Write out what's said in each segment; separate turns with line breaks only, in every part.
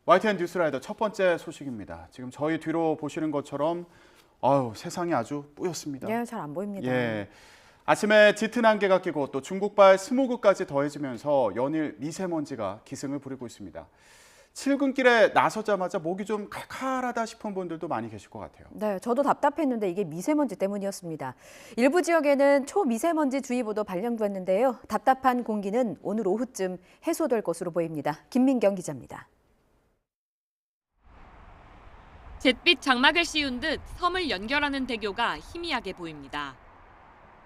YTN 뉴스라이더 첫 번째 소식입니다. 지금 저희 뒤로 보시는 것처럼 세상이 아주 뿌였습니다.
예, 잘 안 보입니다.
예, 아침에 짙은 안개가 끼고 또 중국발 스모그까지 더해지면서 연일 미세먼지가 기승을 부리고 있습니다. 출근길에 나서자마자 목이 좀 칼칼하다 싶은 분들도 많이 계실 것 같아요.
네, 저도 답답했는데 이게 미세먼지 때문이었습니다. 일부 지역에는 초미세먼지 주의보도 발령됐는데요. 답답한 공기는 오늘 오후쯤 해소될 것으로 보입니다. 김민경 기자입니다.
잿빛 장막을 씌운 듯 섬을 연결하는 대교가 희미하게 보입니다.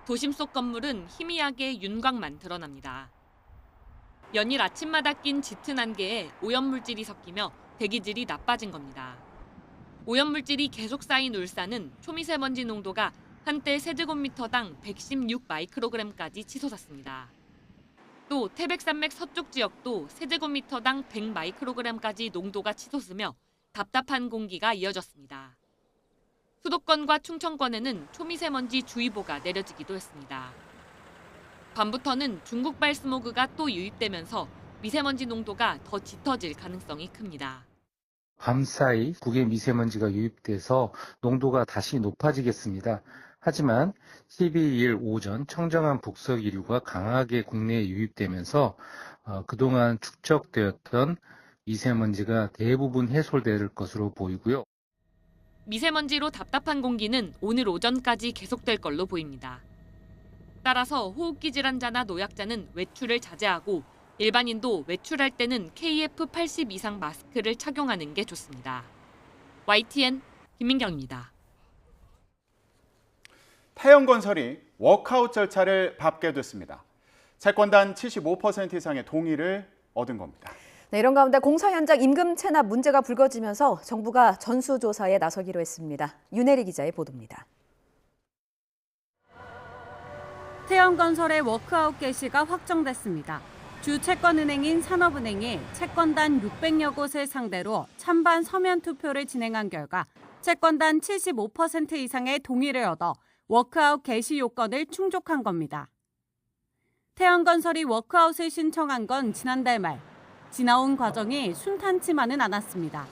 도심 속 건물은 희미하게 윤곽만 드러납니다. 연일 아침마다 낀 짙은 안개에 오염물질이 섞이며 대기질이 나빠진 겁니다. 오염물질이 계속 쌓인 울산은 초미세먼지 농도가 한때 세제곱미터당 116 마이크로그램까지 치솟았습니다. 또 태백산맥 서쪽 지역도 세제곱미터당 100 마이크로그램까지 농도가 치솟으며 답답한 공기가 이어졌습니다. 수도권과 충청권에는 초미세먼지 주의보가 내려지기도 했습니다. 밤부터는 중국발 스모그가 또 유입되면서 미세먼지 농도가 더 짙어질 가능성이 큽니다.
밤사이 국외 미세먼지가 유입돼서 농도가 다시 높아지겠습니다. 하지만 12일 오전 청정한 북서 기류가 강하게 국내에 유입되면서 그동안 축적되었던 미세먼지가 대부분 해소될 것으로 보이고요.
미세먼지로 답답한 공기는 오늘 오전까지 계속될 걸로 보입니다. 따라서 호흡기 질환자나 노약자는 외출을 자제하고 일반인도 외출할 때는 KF80 이상 마스크를 착용하는 게 좋습니다. YTN 김민경입니다.
태영건설이 워크아웃 절차를 밟게 됐습니다. 채권단 75% 이상의 동의를 얻은 겁니다.
네, 이런 가운데 공사 현장 임금 체납 문제가 불거지면서 정부가 전수조사에 나서기로 했습니다. 윤혜리 기자의 보도입니다.
태영건설의 워크아웃 개시가 확정됐습니다. 주 채권은행인 산업은행이 채권단 600여 곳을 상대로 찬반 서면 투표를 진행한 결과 채권단 75% 이상의 동의를 얻어 워크아웃 개시 요건을 충족한 겁니다. 태영건설이 워크아웃을 신청한 건 지난달 말. 지나온 과정이 순탄치만은 않았습니다.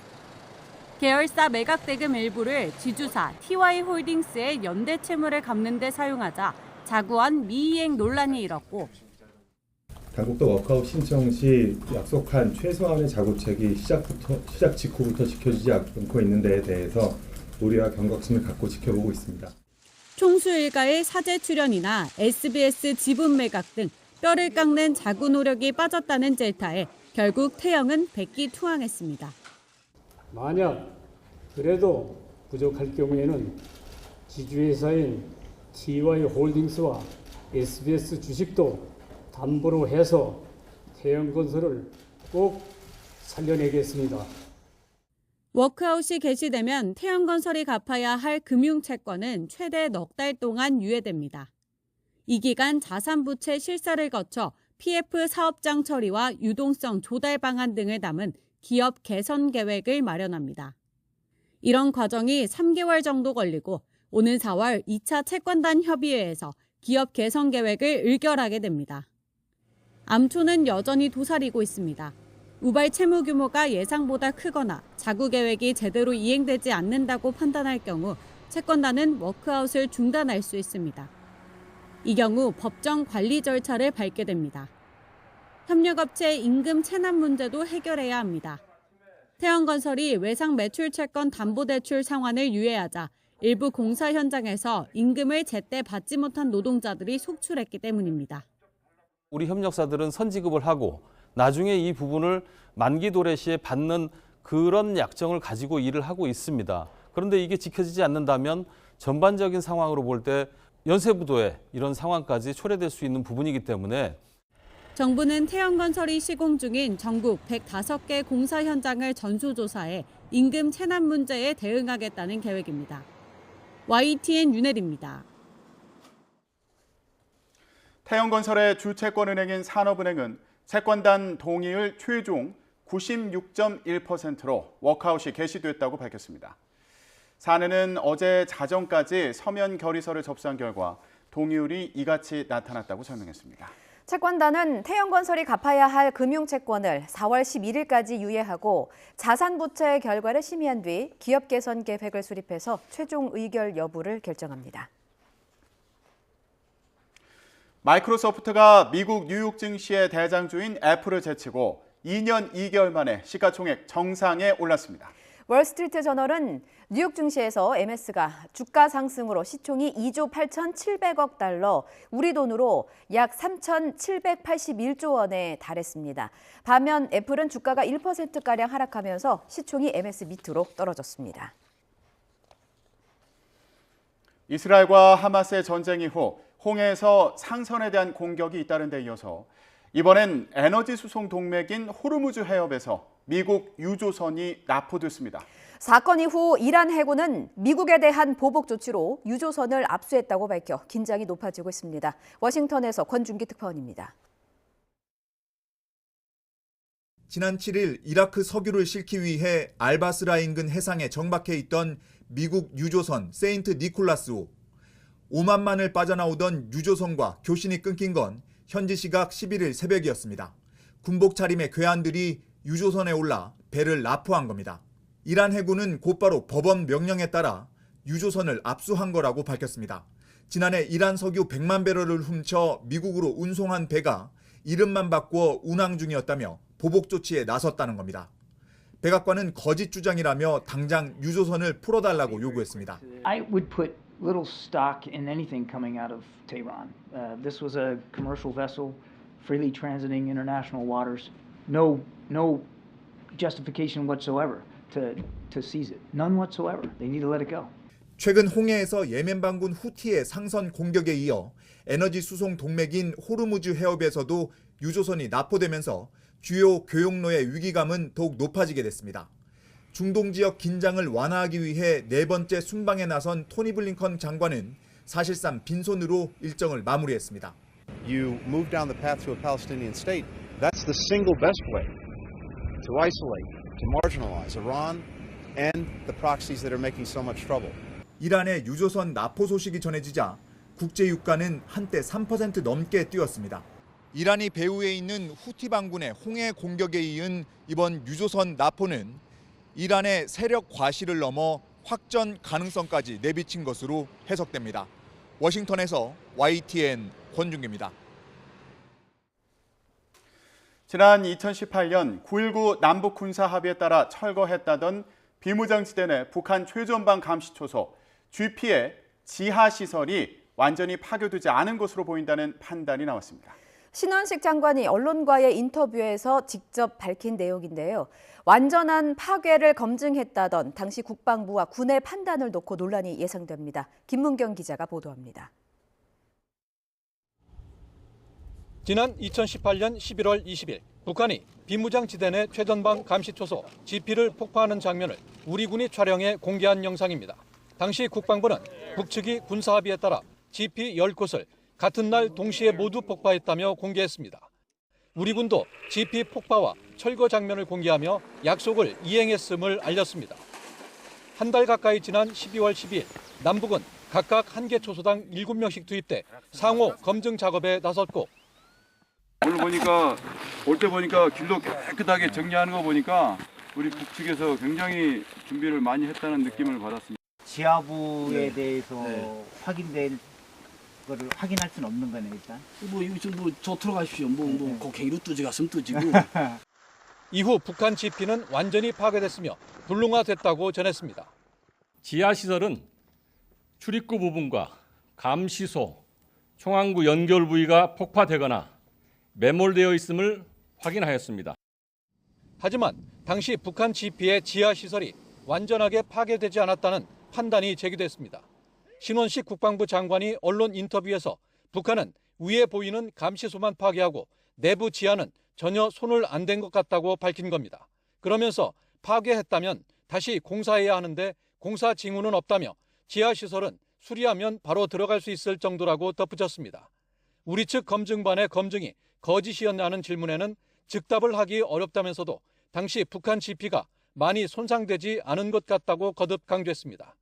계열사 매각대금 일부를 지주사 TY홀딩스의 연대 채무를 갚는 데 사용하자 자구한 미이행 논란이 일었고
당국도 워크아웃 신청 시 약속한 최소한의 자구책이 시작 직후부터 지켜지지 않고 있는 데에 대해서 우려와 경각심을 갖고 지켜보고 있습니다.
총수 일가의 사재 출연이나 SBS 지분 매각 등 뼈를 깎는 자구 노력이 빠졌다는 젤타에 결국 태영은 백기투항했습니다.
만약 그래도 부족할 경우에는 지주회사인 TY홀딩스와 SBS 주식도 담보로 해서 태영건설을 꼭 살려내겠습니다.
워크아웃이 개시되면 태영건설이 갚아야 할 금융채권은 최대 넉 달 동안 유예됩니다. 이 기간 자산부채 실사를 거쳐 PF 사업장 처리와 유동성 조달 방안 등을 담은 기업 개선 계획을 마련합니다. 이런 과정이 3개월 정도 걸리고 오는 4월 2차 채권단 협의회에서 기업 개선 계획을 의결하게 됩니다. 암초는 여전히 도사리고 있습니다. 우발 채무 규모가 예상보다 크거나 자구 계획이 제대로 이행되지 않는다고 판단할 경우 채권단은 워크아웃을 중단할 수 있습니다. 이 경우 법정 관리 절차를 밟게 됩니다. 협력업체 임금 체납 문제도 해결해야 합니다. 태영건설이 외상 매출 채권 담보대출 상환을 유예하자 일부 공사 현장에서 임금을 제때 받지 못한 노동자들이 속출했기 때문입니다.
우리 협력사들은 선지급을 하고 나중에 이 부분을 만기 도래 시에 받는 그런 약정을 가지고 일을 하고 있습니다. 그런데 이게 지켜지지 않는다면 전반적인 상황으로 볼 때 연쇄부도의 이런 상황까지 초래될 수 있는 부분이기 때문에
정부는 태영건설이 시공 중인 전국 105개 공사 현장을 전수조사해 임금 체납 문제에 대응하겠다는 계획입니다. YTN 윤혜리입니다.
태영건설의 주채권은행인 산업은행은 채권단 동의율 최종 96.1%로 워크아웃이 개시됐다고 밝혔습니다. 사내는 어제 자정까지 서면 결의서를 접수한 결과 동의율이 이같이 나타났다고 설명했습니다.
채권단은 태양건설이 갚아야 할 금융채권을 4월 11일까지 유예하고 자산부채 결과를 심의한 뒤 기업 개선 계획을 수립해서 최종 의결 여부를 결정합니다.
마이크로소프트가 미국 뉴욕 증시의 대장주인 애플을 제치고 2년 2개월 만에 시가총액 정상에 올랐습니다.
월스트리트 저널은 뉴욕 증시에서 MS가 주가 상승으로 시총이 2조 8,700억 달러, 우리 돈으로 약 3,781조 원에 달했습니다. 반면 애플은 주가가 1%가량 하락하면서 시총이 MS 밑으로 떨어졌습니다.
이스라엘과 하마스의 전쟁 이후 홍해에서 상선에 대한 공격이 잇따른 데 이어서 이번엔 에너지 수송 동맹인 호르무즈 해협에서 미국 유조선이 납포됐습니다.
사건 이후 이란 해군은 미국에 대한 보복 조치로 유조선을 압수했다고 밝혀 긴장이 높아지고 있습니다. 워싱턴에서 권준기 특파원입니다.
지난 7일 이라크 석유를 싣기 위해 알바스라 인근 해상에 정박해 있던 미국 유조선 세인트 니콜라스호. 오만만을 빠져나오던 유조선과 교신이 끊긴 건 현지 시각 11일 새벽이었습니다. 군복 차림의 괴한들이 유조선에 올라 배를 납포한 겁니다. 이란 해군은 곧바로 법원 명령에 따라 유조선을 압수한 거라고 밝혔습니다. 지난해 이란 석유 100만 배럴을 훔쳐 미국으로 운송한 배가 이름만 바꾸어 운항 중이었다며 보복 조치에 나섰다는 겁니다. 백악관은 거짓 주장이라며 당장 유조선을 풀어달라고 요구했습니다.
I would put little stock in anything coming out of Tehran. This was a commercial vessel freely transiting international waters. No justification whatsoever to seize it. None whatsoever. They need to let it go.
최근 홍해에서 예멘 반군 후티의 상선 공격에 이어 에너지 수송 동맹인 호르무즈 해협에서도 유조선이 납포되면서 주요 교역로의 위기감은 더욱 높아지게 됐습니다. 중동 지역 긴장을 완화하기 위해 네 번째 순방에 나선 토니 블링컨 장관은 사실상 빈손으로 일정을 마무리했습니다.
You move down the path to a Palestinian state. That's the single best way to isolate, to marginalize Iran and the proxies that are making so much trouble.
이란의 유조선 납포 소식이 전해지자 국제 유가는 한때 3% 넘게 뛰었습니다. 이란이 배후에 있는 후티 반군의 홍해 공격에 이은 이번 유조선 납포는 이란의 세력 과시를 넘어 확전 가능성까지 내비친 것으로 해석됩니다. 워싱턴에서 YTN 권준기입니다.
지난 2018년 9.19 남북 군사 합의에 따라 철거했다던 비무장지대 내 북한 최전방 감시초소 GP의 지하시설이 완전히 파괴되지 않은 것으로 보인다는 판단이 나왔습니다.
신원식 장관이 언론과의 인터뷰에서 직접 밝힌 내용인데요. 완전한 파괴를 검증했다던 당시 국방부와 군의 판단을 놓고 논란이 예상됩니다. 김문경 기자가 보도합니다.
지난 2018년 11월 20일 북한이 비무장지대 내 최전방 감시초소 GP를 폭파하는 장면을 우리 군이 촬영해 공개한 영상입니다. 당시 국방부는 북측이 군사합의에 따라 GP 10곳을 같은 날 동시에 모두 폭파했다며 공개했습니다. 우리 군도 GP 폭파와 철거 장면을 공개하며 약속을 이행했음을 알렸습니다. 한 달 가까이 지난 12월 12일 남북은 각각 한 개 초소당 7명씩 투입돼 상호 검증 작업에 나섰고
오늘 올 때 보니까 길도 깨끗하게 정리하는 거 보니까 우리 북측에서 굉장히 준비를 많이 했다는 느낌을 받았습니다.
지하부에 대해서 확인될 거를 확인할 수는 없는 거네 일단.
여기서 저 들어가십시오. 곡괭이로 뚜지 갔으면 뚜지고.
이후 북한 GP는 완전히 파괴됐으며 불능화됐다고 전했습니다.
지하시설은 출입구 부분과 감시소, 총항구 연결 부위가 폭파되거나 매몰되어 있음을 확인하였습니다.
하지만 당시 북한 GP의 지하시설이 완전하게 파괴되지 않았다는 판단이 제기됐습니다. 신원식 국방부 장관이 언론 인터뷰에서 북한은 위에 보이는 감시소만 파괴하고 내부 지하는 전혀 손을 안 댄 것 같다고 밝힌 겁니다. 그러면서 파괴했다면 다시 공사해야 하는데 공사 징후는 없다며 지하시설은 수리하면 바로 들어갈 수 있을 정도라고 덧붙였습니다. 우리 측 검증반의 검증이 거짓이었냐는 질문에는 즉답을 하기 어렵다면서도 당시 북한 GP가 많이 손상되지 않은 것 같다고 거듭 강조했습니다.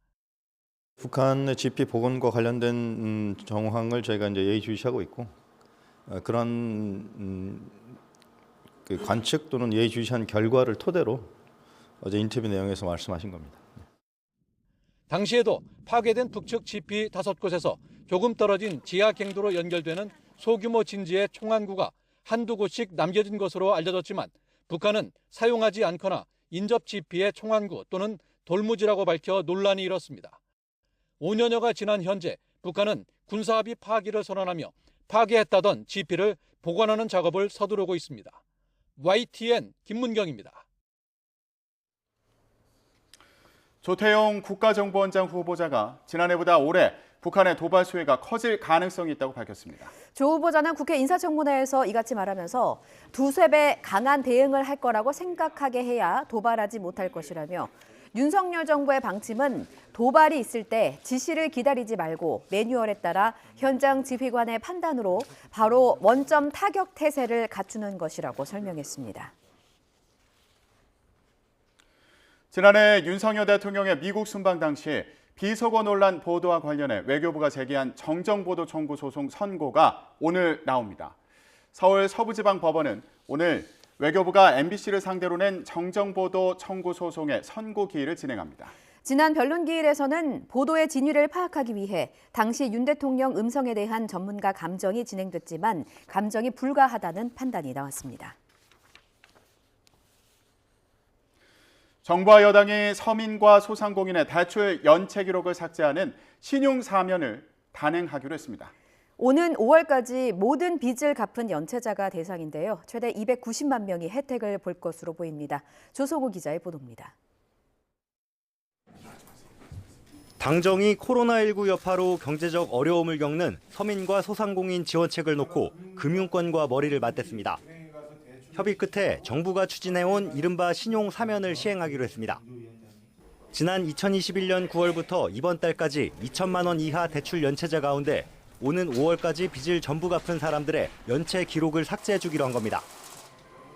북한의 GP 복원과 관련된 정황을 저희가 이제 예의주시하고 있고 그런 그 관측 또는 예의주시한 결과를 토대로 어제 인터뷰 내용에서 말씀하신 겁니다.
당시에도 파괴된 북측 지피 5곳에서 조금 떨어진 지하 갱도로 연결되는 소규모 진지의 총안구가 한두 곳씩 남겨진 것으로 알려졌지만 북한은 사용하지 않거나 인접 지피의 총안구 또는 돌무지라고 밝혀 논란이 일었습니다. 5년여가 지난 현재 북한은 군사합의 파기를 선언하며 파괴했다던 지피를 보관하는 작업을 서두르고 있습니다. YTN 김문경입니다.
조태용 국가정보원장 후보자가 지난해보다 올해 북한의 도발 수위가 커질 가능성이 있다고 밝혔습니다.
조 후보자는 국회 인사청문회에서 이같이 말하면서 두세 배 강한 대응을 할 거라고 생각하게 해야 도발하지 못할 것이라며 윤석열 정부의 방침은 도발이 있을 때 지시를 기다리지 말고 매뉴얼에 따라 현장 지휘관의 판단으로 바로 원점 타격 태세를 갖추는 것이라고 설명했습니다.
지난해 윤석열 대통령의 미국 순방 당시 비서거 논란 보도와 관련해 외교부가 제기한 정정보도 청구 소송 선고가 오늘 나옵니다. 서울 서부지방법원은 오늘 외교부가 MBC를 상대로 낸 정정보도 청구 소송의 선고 기일을 진행합니다.
지난 변론 기일에서는 보도의 진위를 파악하기 위해 당시 윤 대통령 음성에 대한 전문가 감정이 진행됐지만 감정이 불가하다는 판단이 나왔습니다.
정부와 여당이 서민과 소상공인의 대출 연체 기록을 삭제하는 신용 사면을 단행하기로 했습니다.
오는 5월까지 모든 빚을 갚은 연체자가 대상인데요. 최대 290만 명이 혜택을 볼 것으로 보입니다. 조성우 기자의 보도입니다.
당정이 코로나19 여파로 경제적 어려움을 겪는 서민과 소상공인 지원책을 놓고 금융권과 머리를 맞댔습니다. 협의 끝에 정부가 추진해온 이른바 신용 사면을 시행하기로 했습니다. 지난 2021년 9월부터 이번 달까지 2천만 원 이하 대출 연체자 가운데 오는 5월까지 빚을 전부 갚은 사람들의 연체 기록을 삭제해 주기로 한 겁니다.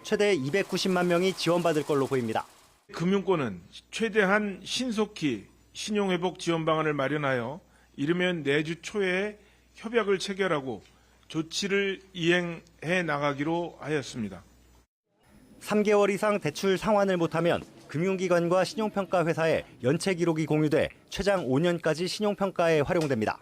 최대 290만 명이 지원받을 걸로 보입니다.
금융권은 최대한 신속히 신용회복 지원 방안을 마련하여 이르면 내주 초에 협약을 체결하고 조치를 이행해 나가기로 하였습니다.
3개월 이상 대출 상환을 못하면 금융기관과 신용평가 회사에 연체 기록이 공유돼 최장 5년까지 신용평가에 활용됩니다.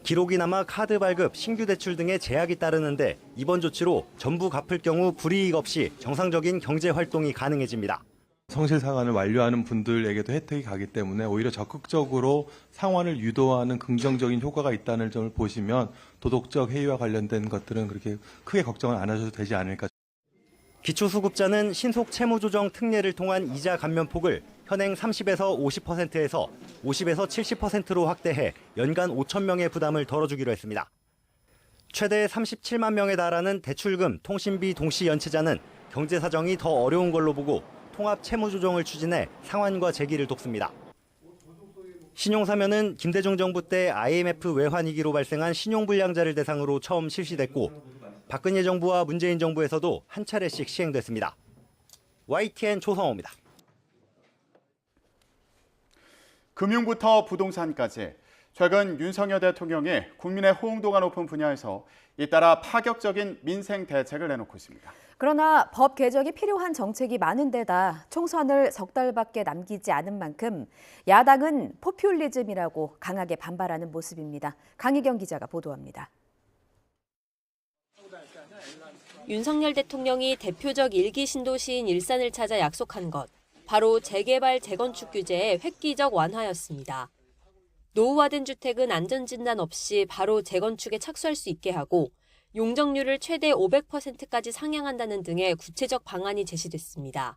기록이 남아 카드 발급, 신규 대출 등의 제약이 따르는데 이번 조치로 전부 갚을 경우 불이익 없이 정상적인 경제 활동이 가능해집니다.
성실 상환을 완료하는 분들에게도 혜택이 가기 때문에 오히려 적극적으로 상환을 유도하는 긍정적인 효과가 있다는 점을 보시면 도덕적 해이와 관련된 것들은 그렇게 크게 걱정을 안 하셔도 되지 않을까.
기초수급자는 신속 채무조정 특례를 통한 이자 감면폭을 현행 30에서 50%에서 50에서 70%로 확대해 연간 5천 명의 부담을 덜어주기로 했습니다. 최대 37만 명에 달하는 대출금, 통신비 동시 연체자는 경제 사정이 더 어려운 걸로 보고 통합 채무조정을 추진해 상환과 재기를 돕습니다. 신용사면은 김대중 정부 때 IMF 외환위기로 발생한 신용불량자를 대상으로 처음 실시됐고 박근혜 정부와 문재인 정부에서도 한 차례씩 시행됐습니다. YTN 조성호입니다.
금융부터 부동산까지 최근 윤석열 대통령이 국민의 호응도가 높은 분야에서 잇따라 파격적인 민생 대책을 내놓고 있습니다.
그러나 법 개정이 필요한 정책이 많은 데다 총선을 석 달밖에 남기지 않은 만큼 야당은 포퓰리즘이라고 강하게 반발하는 모습입니다. 강희경 기자가 보도합니다.
윤석열 대통령이 대표적 일기 신도시인 일산을 찾아 약속한 것, 바로 재개발, 재건축 규제의 획기적 완화였습니다. 노후화된 주택은 안전진단 없이 바로 재건축에 착수할 수 있게 하고 용적률을 최대 500%까지 상향한다는 등의 구체적 방안이 제시됐습니다.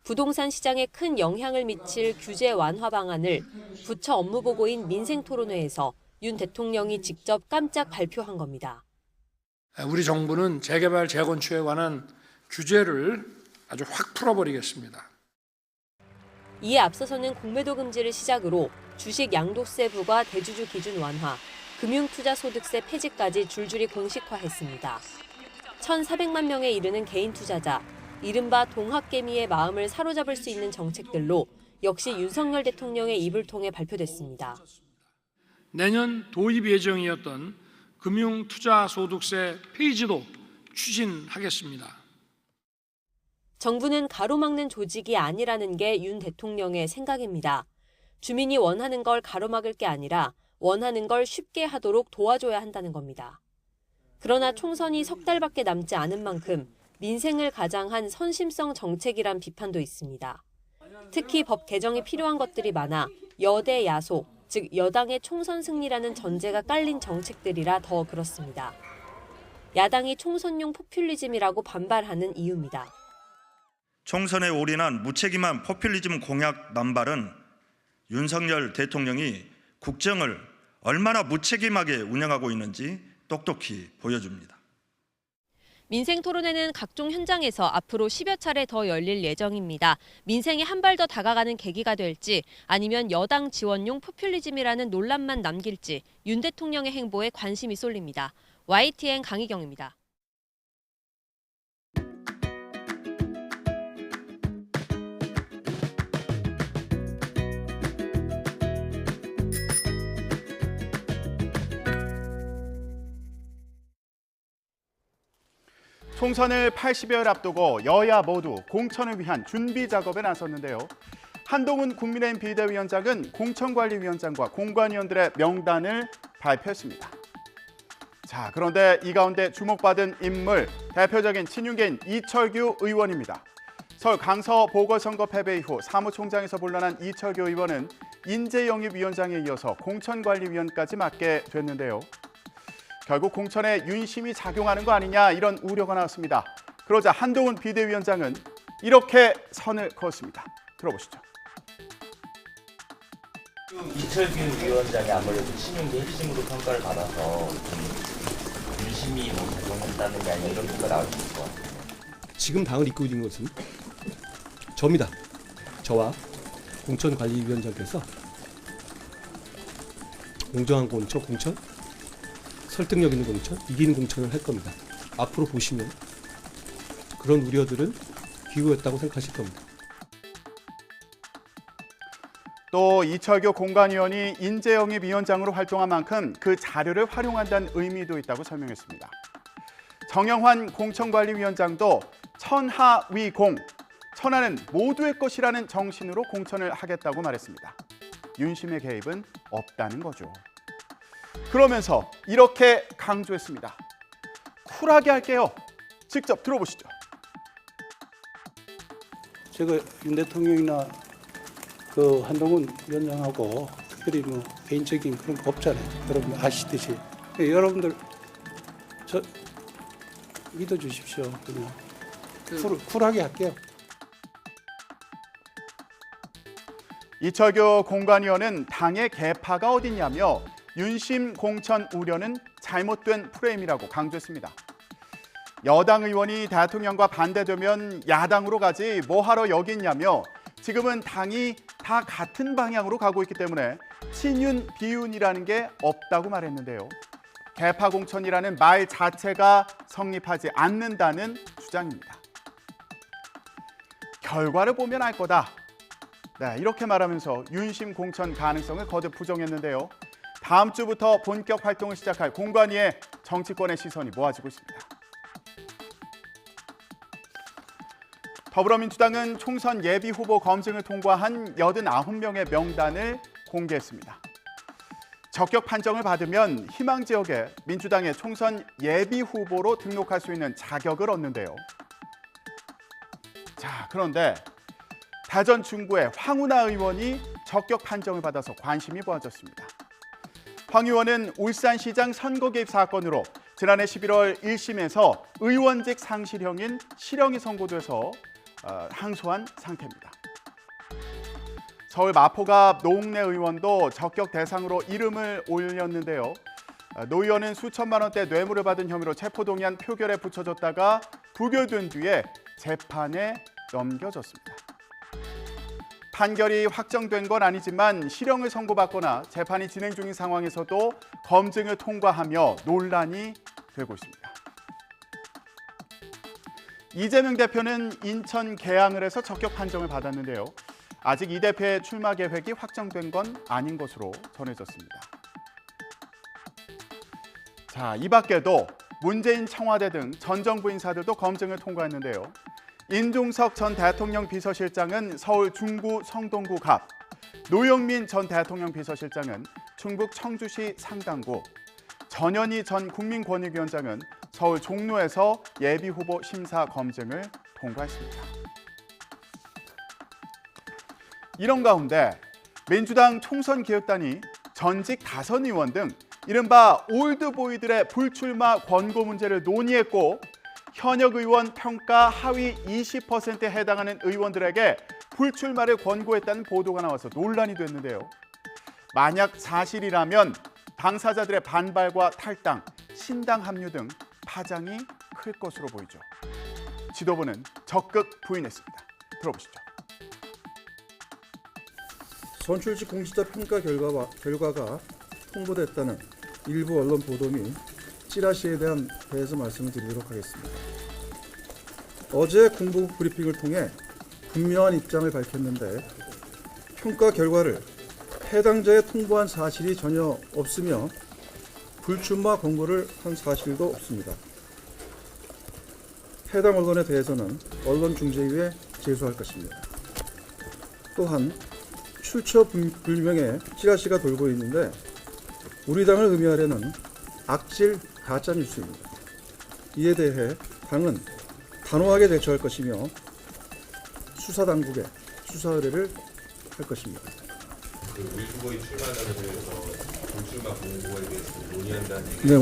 부동산 시장에 큰 영향을 미칠 규제 완화 방안을 부처 업무보고인 민생토론회에서 윤 대통령이 직접 깜짝 발표한 겁니다.
우리 정부는 재개발, 재건축에 관한 규제를 아주 확 풀어버리겠습니다.
이에 앞서서는 공매도 금지를 시작으로 주식 양도세 부과 대주주 기준 완화, 금융투자소득세 폐지까지 줄줄이 공식화했습니다. 1,400만 명에 이르는 개인 투자자, 이른바 동학개미의 마음을 사로잡을 수 있는 정책들로 역시 윤석열 대통령의 입을 통해 발표됐습니다.
내년 도입 예정이었던 금융투자소득세 폐지도 추진하겠습니다.
정부는 가로막는 조직이 아니라는 게 윤 대통령의 생각입니다. 주민이 원하는 걸 가로막을 게 아니라 원하는 걸 쉽게 하도록 도와줘야 한다는 겁니다. 그러나 총선이 석 달밖에 남지 않은 만큼 민생을 가장한 선심성 정책이란 비판도 있습니다. 특히 법 개정이 필요한 것들이 많아 여대 야소, 즉 여당의 총선 승리라는 전제가 깔린 정책들이라 더 그렇습니다. 야당이 총선용 포퓰리즘이라고 반발하는 이유입니다.
총선에 올인한 무책임한 포퓰리즘 공약 남발은 윤석열 대통령이 국정을 얼마나 무책임하게 운영하고 있는지 똑똑히 보여줍니다.
민생 토론회는 각종 현장에서 앞으로 10여 차례 더 열릴 예정입니다. 민생에 한 발 더 다가가는 계기가 될지 아니면 여당 지원용 포퓰리즘이라는 논란만 남길지 윤 대통령의 행보에 관심이 쏠립니다. YTN 강희경입니다.
총선을 80여일 앞두고 여야 모두 공천을 위한 준비 작업에 나섰는데요. 한동훈 국민의힘 비대위원장은 공천관리위원장과 공관위원들의 명단을 발표했습니다. 자, 그런데 이 가운데 주목받은 인물, 대표적인 친윤계인 이철규 의원입니다. 서울 강서 보궐선거 패배 이후 사무총장에서 물러난 이철규 의원은 인재영입위원장에 이어서 공천관리위원까지 맡게 됐는데요. 결국 공천에 윤심이 작용하는 거 아니냐 이런 우려가 나왔습니다. 그러자 한동훈 비대위원장은 이렇게 선을 그었습니다. 들어보시죠.
이철규 위원장이 아무래도 친윤계 핵심으로 평가를 받아서 윤심이 작용했다는 게 아니라 이런 평가 나올 수 있을 것 같아요.
지금 당을 이끌고 있는 것은 저입니다. 저와 공천관리위원장께서 공정한 공천, 설득력 있는 공천, 이기는 공천을 할 겁니다. 앞으로 보시면 그런 우려들은 기우였다고 생각하실 겁니다.
또 이철규 공관위원이 인재영입위원장으로 활동한 만큼 그 자료를 활용한다는 의미도 있다고 설명했습니다. 정영환 공천관리위원장도 천하위공, 천하는 모두의 것이라는 정신으로 공천을 하겠다고 말했습니다. 윤심의 개입은 없다는 거죠. 그러면서 이렇게 강조했습니다. 쿨하게 할게요. 직접 들어보시죠.
제가 윤 대통령이나 한동훈 위원장하고 특별히 개인적인 그런 거 없잖아요. 여러분 아시듯이. 여러분들 저 믿어주십시오. 그냥 쿨하게 할게요.
이철규 공관위원은 당의 개파가 어디냐며 윤심 공천 우려는 잘못된 프레임이라고 강조했습니다. 여당 의원이 대통령과 반대되면 야당으로 가지 뭐하러 여기 있냐며 지금은 당이 다 같은 방향으로 가고 있기 때문에 친윤, 비윤이라는 게 없다고 말했는데요. 개파 공천이라는 말 자체가 성립하지 않는다는 주장입니다. 결과를 보면 알 거다. 네, 이렇게 말하면서 윤심 공천 가능성을 거듭 부정했는데요. 다음 주부터 본격 활동을 시작할 공관위에 정치권의 시선이 모아지고 있습니다. 더불어민주당은 총선 예비 후보 검증을 통과한 89명의 명단을 공개했습니다. 적격 판정을 받으면 희망 지역에 민주당의 총선 예비 후보로 등록할 수 있는 자격을 얻는데요. 자, 그런데 대전 중구의 황운하 의원이 적격 판정을 받아서 관심이 모아졌습니다. 황 의원은 울산시장 선거 개입 사건으로 지난해 11월 1심에서 의원직 상실형인 실형이 선고돼서 항소한 상태입니다. 서울 마포갑 노웅래 의원도 적격 대상으로 이름을 올렸는데요. 노 의원은 수천만 원대 뇌물을 받은 혐의로 체포동의안 표결에 붙여졌다가 부결된 뒤에 재판에 넘겨졌습니다. 판결이 확정된 건 아니지만 실형을 선고받거나 재판이 진행 중인 상황에서도 검증을 통과하며 논란이 되고 있습니다. 이재명 대표는 인천 계양을 해서 적격 판정을 받았는데요. 아직 이 대표의 출마 계획이 확정된 건 아닌 것으로 전해졌습니다. 자, 이 밖에도 문재인 청와대 등 전 정부 인사들도 검증을 통과했는데요. 인종석 전 대통령 비서실장은 서울 중구 성동구 갑, 노영민 전 대통령 비서실장은 충북 청주시 상당구, 전현희 전 국민권익위원장은 서울 종로에서 예비후보 심사 검증을 통과했습니다. 이런 가운데 민주당 총선기획단이 전직 다선 의원 등 이른바 올드보이들의 불출마 권고 문제를 논의했고 현역 의원 평가 하위 20%에 해당하는 의원들에게 불출마를 권고했다는 보도가 나와서 논란이 됐는데요. 만약 사실이라면 당사자들의 반발과 탈당, 신당 합류 등 파장이 클 것으로 보이죠. 지도부는 적극 부인했습니다. 들어보시죠.
선출직 공직자 평가 결과가 통보됐다는 일부 언론 보도 및 찌라시에 대해서 말씀을 드리도록 하겠습니다. 어제 국무부 브리핑을 통해 분명한 입장을 밝혔는데 평가 결과를 해당자에 통보한 사실이 전혀 없으며 불출마 권고를 한 사실도 없습니다. 해당 언론에 대해서는 언론중재위에 제소할 것입니다. 또한 출처 불명의 찌라시가 돌고 있는데 우리 당을 의미하려는 악질 가짜 뉴스입니다. 이에 대해 당은 단호하게 대처할 것이며 수사당국에 수사 의뢰를 할 것입니다.
올드보이 출마자에 대해서 불출마 공고에 대해서 논의한다는 얘기.
네,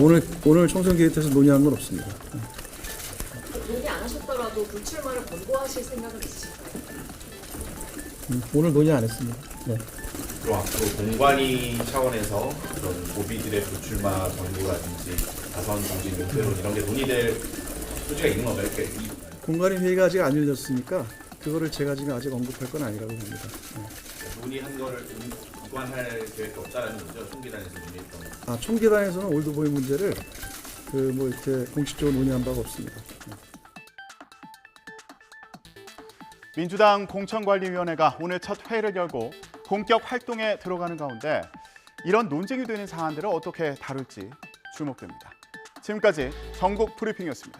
오늘 총선 기획에서 논의한 건 없습니다.
논의 안 하셨더라도 불출마를 권고하실 생각은 있으실까요?
오늘 논의 안 했습니다. 네.
그럼 앞으로 공관위 차원에서 그런 고비들의 불출마 권고라든지 다선 정직 은퇴론 이런 게 논의될 소지가 있는 건가요?
공관위 회의가 아직 안 열렸으니까 그거를 제가 지금 아직 언급할 건 아니라고 봅니다. 네.
논의한 거를 이관할 계획이 없다라는 거죠? 총기단에서 논의했던 거.
총기단에서는 올드보이 문제를 이렇게 공식적으로 논의한 바가 없습니다. 네.
민주당 공천관리위원회가 오늘 첫 회의를 열고 본격 활동에 들어가는 가운데 이런 논쟁이 되는 사안들을 어떻게 다룰지 주목됩니다. 지금까지 전국 브리핑이었습니다.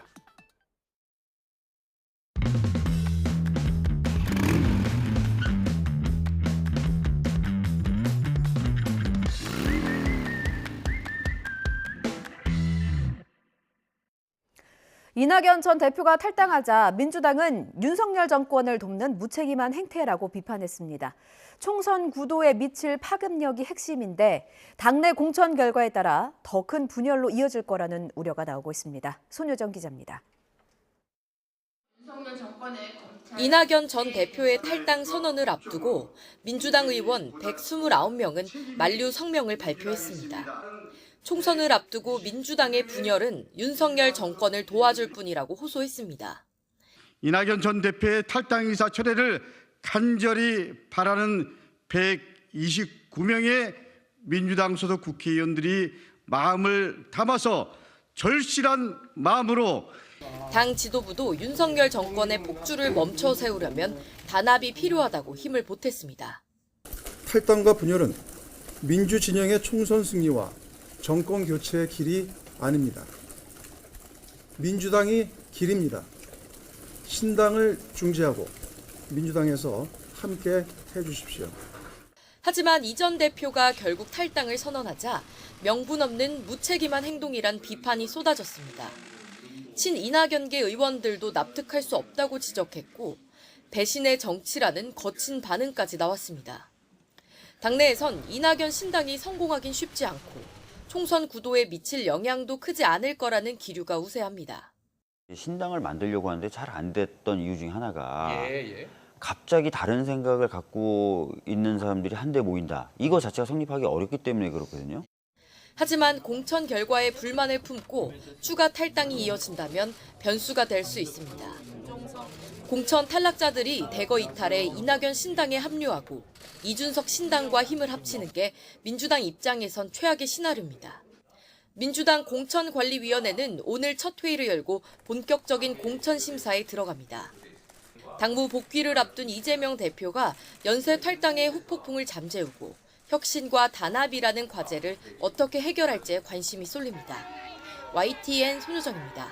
이낙연 전 대표가 탈당하자 민주당은 윤석열 정권을 돕는 무책임한 행태라고 비판했습니다. 총선 구도에 미칠 파급력이 핵심인데 당내 공천 결과에 따라 더 큰 분열로 이어질 거라는 우려가 나오고 있습니다. 손효정 기자입니다.
이낙연 전 대표의 탈당 선언을 앞두고 민주당 의원 129명은 만류 성명을 발표했습니다. 총선을 앞두고 민주당의 분열은 윤석열 정권을 도와줄 뿐이라고 호소했습니다.
이낙연 전 대표의 탈당 의사 철회를 간절히 바라는 129명의 민주당 소속 국회의원들이 마음을 담아서 절실한 마음으로
당 지도부도 윤석열 정권의 복주를 멈춰 세우려면 단합이 필요하다고 힘을 보탰습니다.
탈당과 분열은 민주 진영의 총선 승리와 정권 교체의 길이 아닙니다. 민주당이 길입니다. 신당을 중재하고 민주당에서 함께 해주십시오.
하지만 이 전 대표가 결국 탈당을 선언하자 명분 없는 무책임한 행동이란 비판이 쏟아졌습니다. 친 이낙연계 의원들도 납득할 수 없다고 지적했고 배신의 정치라는 거친 반응까지 나왔습니다. 당내에선 이낙연 신당이 성공하긴 쉽지 않고 총선 구도에 미칠 영향도 크지 않을 거라는 기류가 우세합니다.
신당을 만들려고 하는데 잘 안 됐던 이유 중에 하나가 갑자기 다른 생각을 갖고 있는 사람들이 한데 모인다. 이거 자체가 성립하기 어렵기 때문에 그렇거든요.
하지만 공천 결과에 불만을 품고 추가 탈당이 이어진다면 변수가 될 수 있습니다. 공천 탈락자들이 대거 이탈해 이낙연 신당에 합류하고 이준석 신당과 힘을 합치는 게 민주당 입장에선 최악의 시나리오입니다. 민주당 공천관리위원회는 오늘 첫 회의를 열고 본격적인 공천 심사에 들어갑니다. 당무 복귀를 앞둔 이재명 대표가 연쇄 탈당의 후폭풍을 잠재우고 혁신과 단합이라는 과제를 어떻게 해결할지에 관심이 쏠립니다.
YTN 손유정입니다.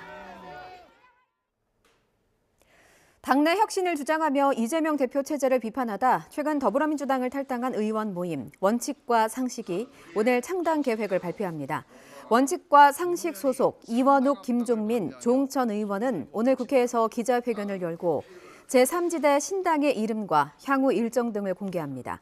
당내 혁신을 주장하며 이재명 대표 체제를 비판하다 최근 더불어민주당을 탈당한 의원 모임 원칙과 상식이 오늘 창당 계획을 발표합니다. 원칙과 상식 소속 이원욱, 김종민, 조응천 의원은 오늘 국회에서 기자회견을 열고 제3지대 신당의 이름과 향후 일정 등을 공개합니다.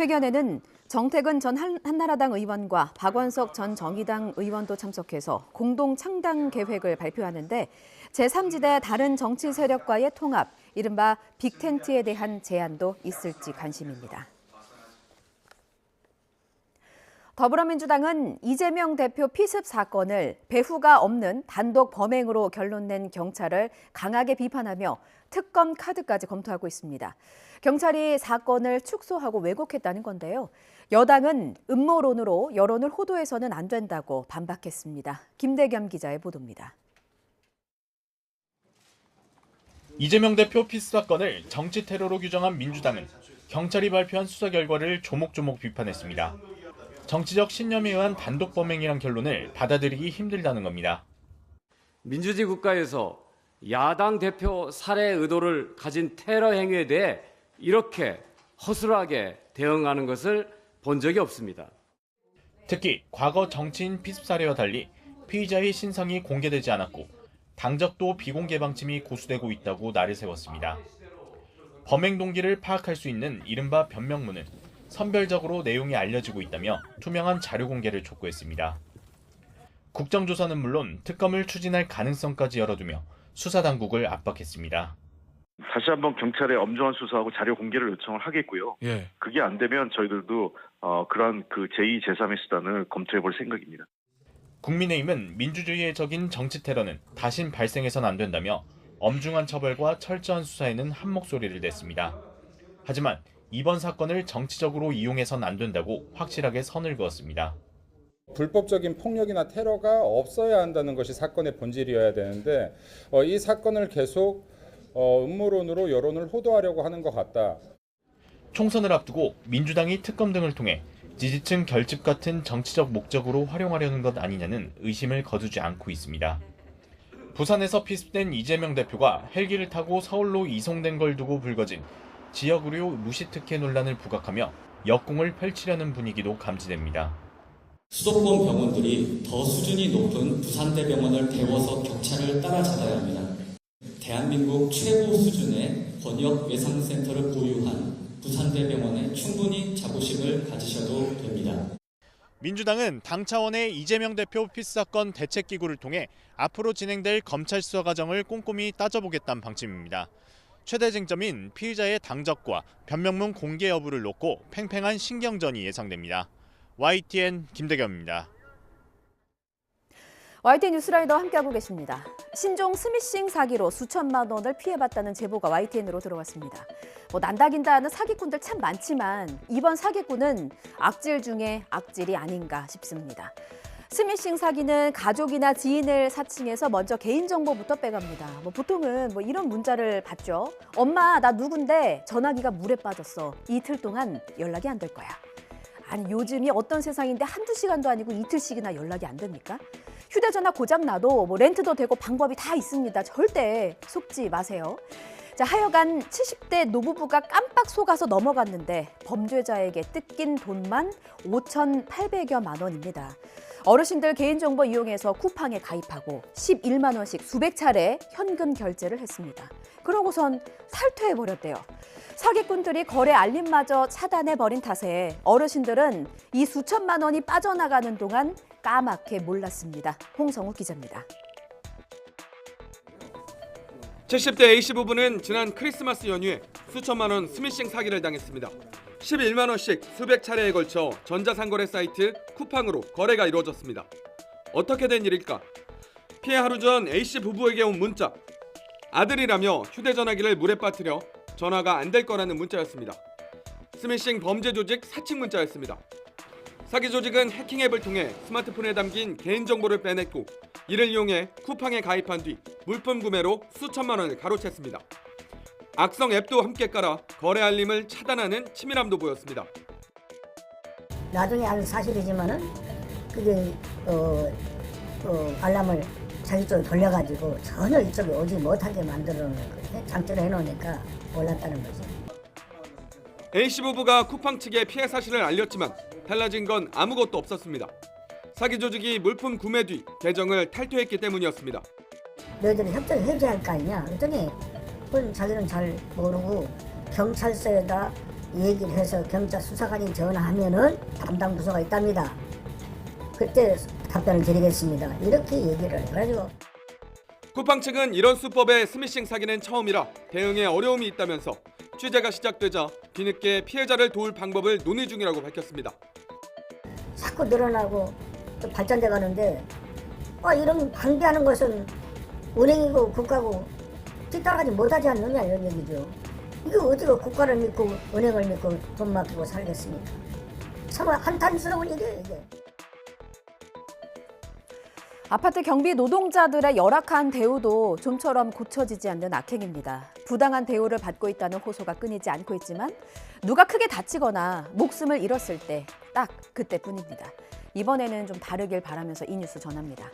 회견에는 정태근 전 한나라당 의원과 박원석 전 정의당 의원도 참석해서 공동 창당 계획을 발표하는데 제3지대 다른 정치 세력과의 통합, 이른바 빅텐트에 대한 제안도 있을지 관심입니다. 더불어민주당은 이재명 대표 피습 사건을 배후가 없는 단독 범행으로 결론낸 경찰을 강하게 비판하며 특검 카드까지 검토하고 있습니다. 경찰이 사건을 축소하고 왜곡했다는 건데요. 여당은 음모론으로 여론을 호도해서는 안 된다고 반박했습니다. 김대겸 기자의 보도입니다.
이재명 대표 피습 사건을 정치 테러로 규정한 민주당은 경찰이 발표한 수사 결과를 조목조목 비판했습니다. 정치적 신념에 의한 단독 범행이란 결론을 받아들이기 힘들다는 겁니다.
민주주의 국가에서 야당 대표 살해 의도를 가진 테러 행위에 대해 이렇게 허술하게 대응하는 것을 본 적이 없습니다.
특히 과거 정치인 피습 사례와 달리 피의자의 신상이 공개되지 않았고 당적도 비공개 방침이 고수되고 있다고 날을 세웠습니다. 범행 동기를 파악할 수 있는 이른바 변명문은 선별적으로 내용이 알려지고 있다며 투명한 자료 공개를 촉구했습니다. 국정조사는 물론 특검을 추진할 가능성까지 열어두며 수사당국을 압박했습니다.
다시 한번 경찰에 엄중한 수사하고 자료 공개를 요청을 하겠고요. 그게 안 되면 저희들도 그러한 그 제2, 제3의 수단을 검토해볼 생각입니다.
국민의힘은 민주주의의 적인 정치 테러는 다신 발생해서는 안 된다며 엄중한 처벌과 철저한 수사에는 한 목소리를 냈습니다. 하지만 이번 사건을 정치적으로 이용해서는 안 된다고 확실하게 선을 그었습니다.
불법적인 폭력이나 테러가 없어야 한다는 것이 사건의 본질이어야 되는데 이 사건을 계속 음모론으로 여론을 호도하려고 하는 것 같다.
총선을 앞두고 민주당이 특검 등을 통해 지지층 결집 같은 정치적 목적으로 활용하려는 것 아니냐는 의심을 거두지 않고 있습니다. 부산에서 피습된 이재명 대표가 헬기를 타고 서울로 이송된 걸 두고 불거진 지역 의료 무시특혜 논란을 부각하며 역공을 펼치려는 분위기도 감지됩니다.
수도권 병원들이 더 수준이 높은 부산대병원을 배워서 격차를 따라잡아야 합니다. 대한민국 최고 수준의 번역 외상센터를 보유한 부산대병원에 충분히 자부심을 가지셔도 됩니다.
민주당은 당 차원의 이재명 대표 피습 사건 대책기구를 통해 앞으로 진행될 검찰 수사 과정을 꼼꼼히 따져보겠다는 방침입니다. 최대 쟁점인 피의자의 당적과 변명문 공개 여부를 놓고 팽팽한 신경전이 예상됩니다. YTN 김대겸입니다.
YTN 뉴스라이더 함께하고 계십니다. 신종 스미싱 사기로 수천만 원을 피해봤다는 제보가 YTN으로 들어왔습니다. 난다긴다 하는 사기꾼들 참 많지만 이번 사기꾼은 악질 중에 악질이 아닌가 싶습니다. 스미싱 사기는 가족이나 지인을 사칭해서 먼저 개인정보부터 빼갑니다. 보통은 이런 문자를 받죠. 엄마, 나 누군데 전화기가 물에 빠졌어. 이틀 동안 연락이 안 될 거야. 아니, 요즘이 어떤 세상인데 한두 시간도 아니고 이틀씩이나 연락이 안 됩니까? 휴대전화 고장나도 렌트도 되고 방법이 다 있습니다. 절대 속지 마세요. 자, 하여간 70대 노부부가 깜빡 속아서 넘어갔는데 범죄자에게 뜯긴 돈만 5,800여만 원입니다. 어르신들 개인정보 이용해서 쿠팡에 가입하고 11만 원씩 수백 차례 현금 결제를 했습니다. 그러고선 살퇴해버렸대요. 사기꾼들이 거래 알림마저 차단해버린 탓에 어르신들은 이 수천만 원이 빠져나가는 동안 까맣게 몰랐습니다. 홍성우 기자입니다.
70대 A씨 부부는 지난 크리스마스 연휴에 수천만 원 스미싱 사기를 당했습니다. 11만 원씩 수백 차례에 걸쳐 전자상거래 사이트 쿠팡으로 거래가 이루어졌습니다. 어떻게 된 일일까? 피해 하루 전 A씨 부부에게 온 문자. 아들이라며 휴대전화기를 물에 빠뜨려 전화가 안 될 거라는 문자였습니다. 스미싱 범죄 조직 사칭 문자였습니다. 사기 조직은 해킹 앱을 통해 스마트폰에 담긴 개인정보를 빼냈고 이를 이용해 쿠팡에 가입한 뒤 물품 구매로 수천만 원을 가로챘습니다. 악성 앱도 함께 깔아 거래 알림을 차단하는 치밀함도 보였습니다.
나중에 알 사실이지만은 그게
알람을 자기 쪽에 돌려가지고 전혀 이쪽에 오지 못하게 만들어 놓고 장치를 해놓으니까 몰랐다는 거죠.
A씨 부부가 쿠팡 측에 피해 사실을 알렸지만 달라진 건 아무것도 없었습니다. 사기 조직이 물품 구매 뒤 계정을 탈퇴했기 때문이었습니다.
너희들이 협조를 해줘야 할 거 아니냐. 그랬더니 그건 자기는 잘 모르고 경찰서에다 얘기를 해서 경찰 수사관이 전화하면은 담당 부서가 있답니다. 그때 답변을 드리겠습니다. 이렇게 얘기를 해가지고.
쿠팡 측은 이런 수법의 스미싱 사기는 처음이라 대응에 어려움이 있다면서 취재가 시작되자 뒤늦게 피해자를 도울 방법을 논의 중이라고 밝혔습니다.
자꾸 늘어나고 또 발전돼 가는데 이런 방비하는 것은 은행이고 국가고 뒤따라가지 못하지 않느냐 이런 얘기죠. 이거 어디가 국가를 믿고 은행을 믿고 돈 맡기고 살겠습니까? 참 한탄스러운 일이에요 이게.
아파트 경비 노동자들의 열악한 대우도 좀처럼 고쳐지지 않는 악행입니다. 부당한 대우를 받고 있다는 호소가 끊이지 않고 있지만 누가 크게 다치거나 목숨을 잃었을 때 딱 그때뿐입니다. 이번에는 좀 다르길 바라면서 이 뉴스 전합니다.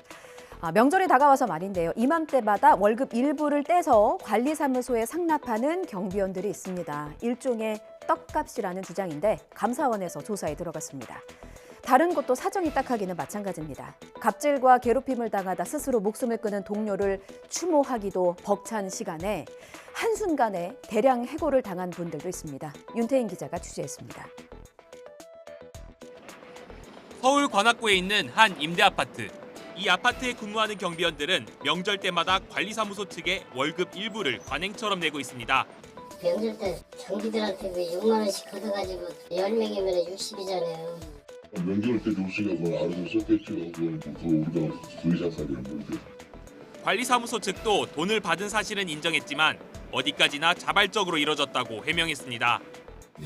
명절이 다가와서 말인데요. 이맘때마다 월급 일부를 떼서 관리사무소에 상납하는 경비원들이 있습니다. 일종의 떡값이라는 주장인데 감사원에서 조사에 들어갔습니다. 다른 곳도 사정이 딱하기는 마찬가지입니다. 갑질과 괴롭힘을 당하다 스스로 목숨을 끊은 동료를 추모하기도 벅찬 시간에 한순간에 대량 해고를 당한 분들도 있습니다. 윤태인 기자가 취재했습니다.
서울 관악구에 있는 한 임대아파트. 이 아파트에 근무하는 경비원들은 명절 때마다 관리사무소 측에 월급 일부를 관행처럼 내고 있습니다.
명절 때 경비들한테 6만 원씩 걷어가지고 10명이면 60이잖아요.
명절 때 줬으니까 그걸 알아서 썼겠죠. 그걸 우리가 그 이상 사기는 뭔데.
관리사무소 측도 돈을 받은 사실은 인정했지만 어디까지나 자발적으로 이뤄졌다고 해명했습니다.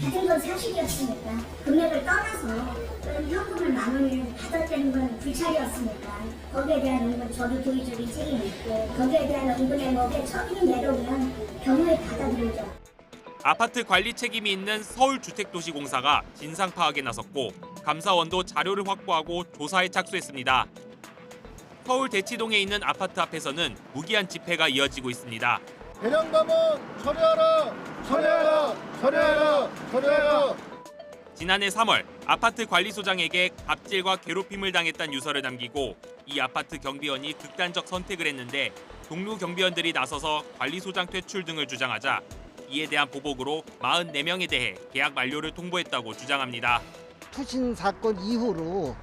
받은 건 사실이었으니까 금액을 떠나서 현금을 만 원을 받았다는 건 불찰이었으니까 거기에 대한 은근 저도 도의적인 책임이 있고 거기에 대한 은근의 목에 처분이 내려오면 경무에 받아들이죠.
아파트 관리 책임이 있는 서울주택도시공사가 진상 파악에 나섰고 감사원도 자료를 확보하고 조사에 착수했습니다. 서울 대치동에 있는 아파트 앞에서는 무기한 집회가 이어지고 있습니다.
대량담원 처리하라! 처리하라! 처리하라! 처리하라!
지난해 3월 아파트 관리소장에게 갑질과 괴롭힘을 당했다는 유서를 남기고 이 아파트 경비원이 극단적 선택을 했는데 동료 경비원들이 나서서 관리소장 퇴출 등을 주장하자 이에 대한 보복으로 44명에 대해 계약 만료를 통보했다고 주장합니다.
투신 사건 이후로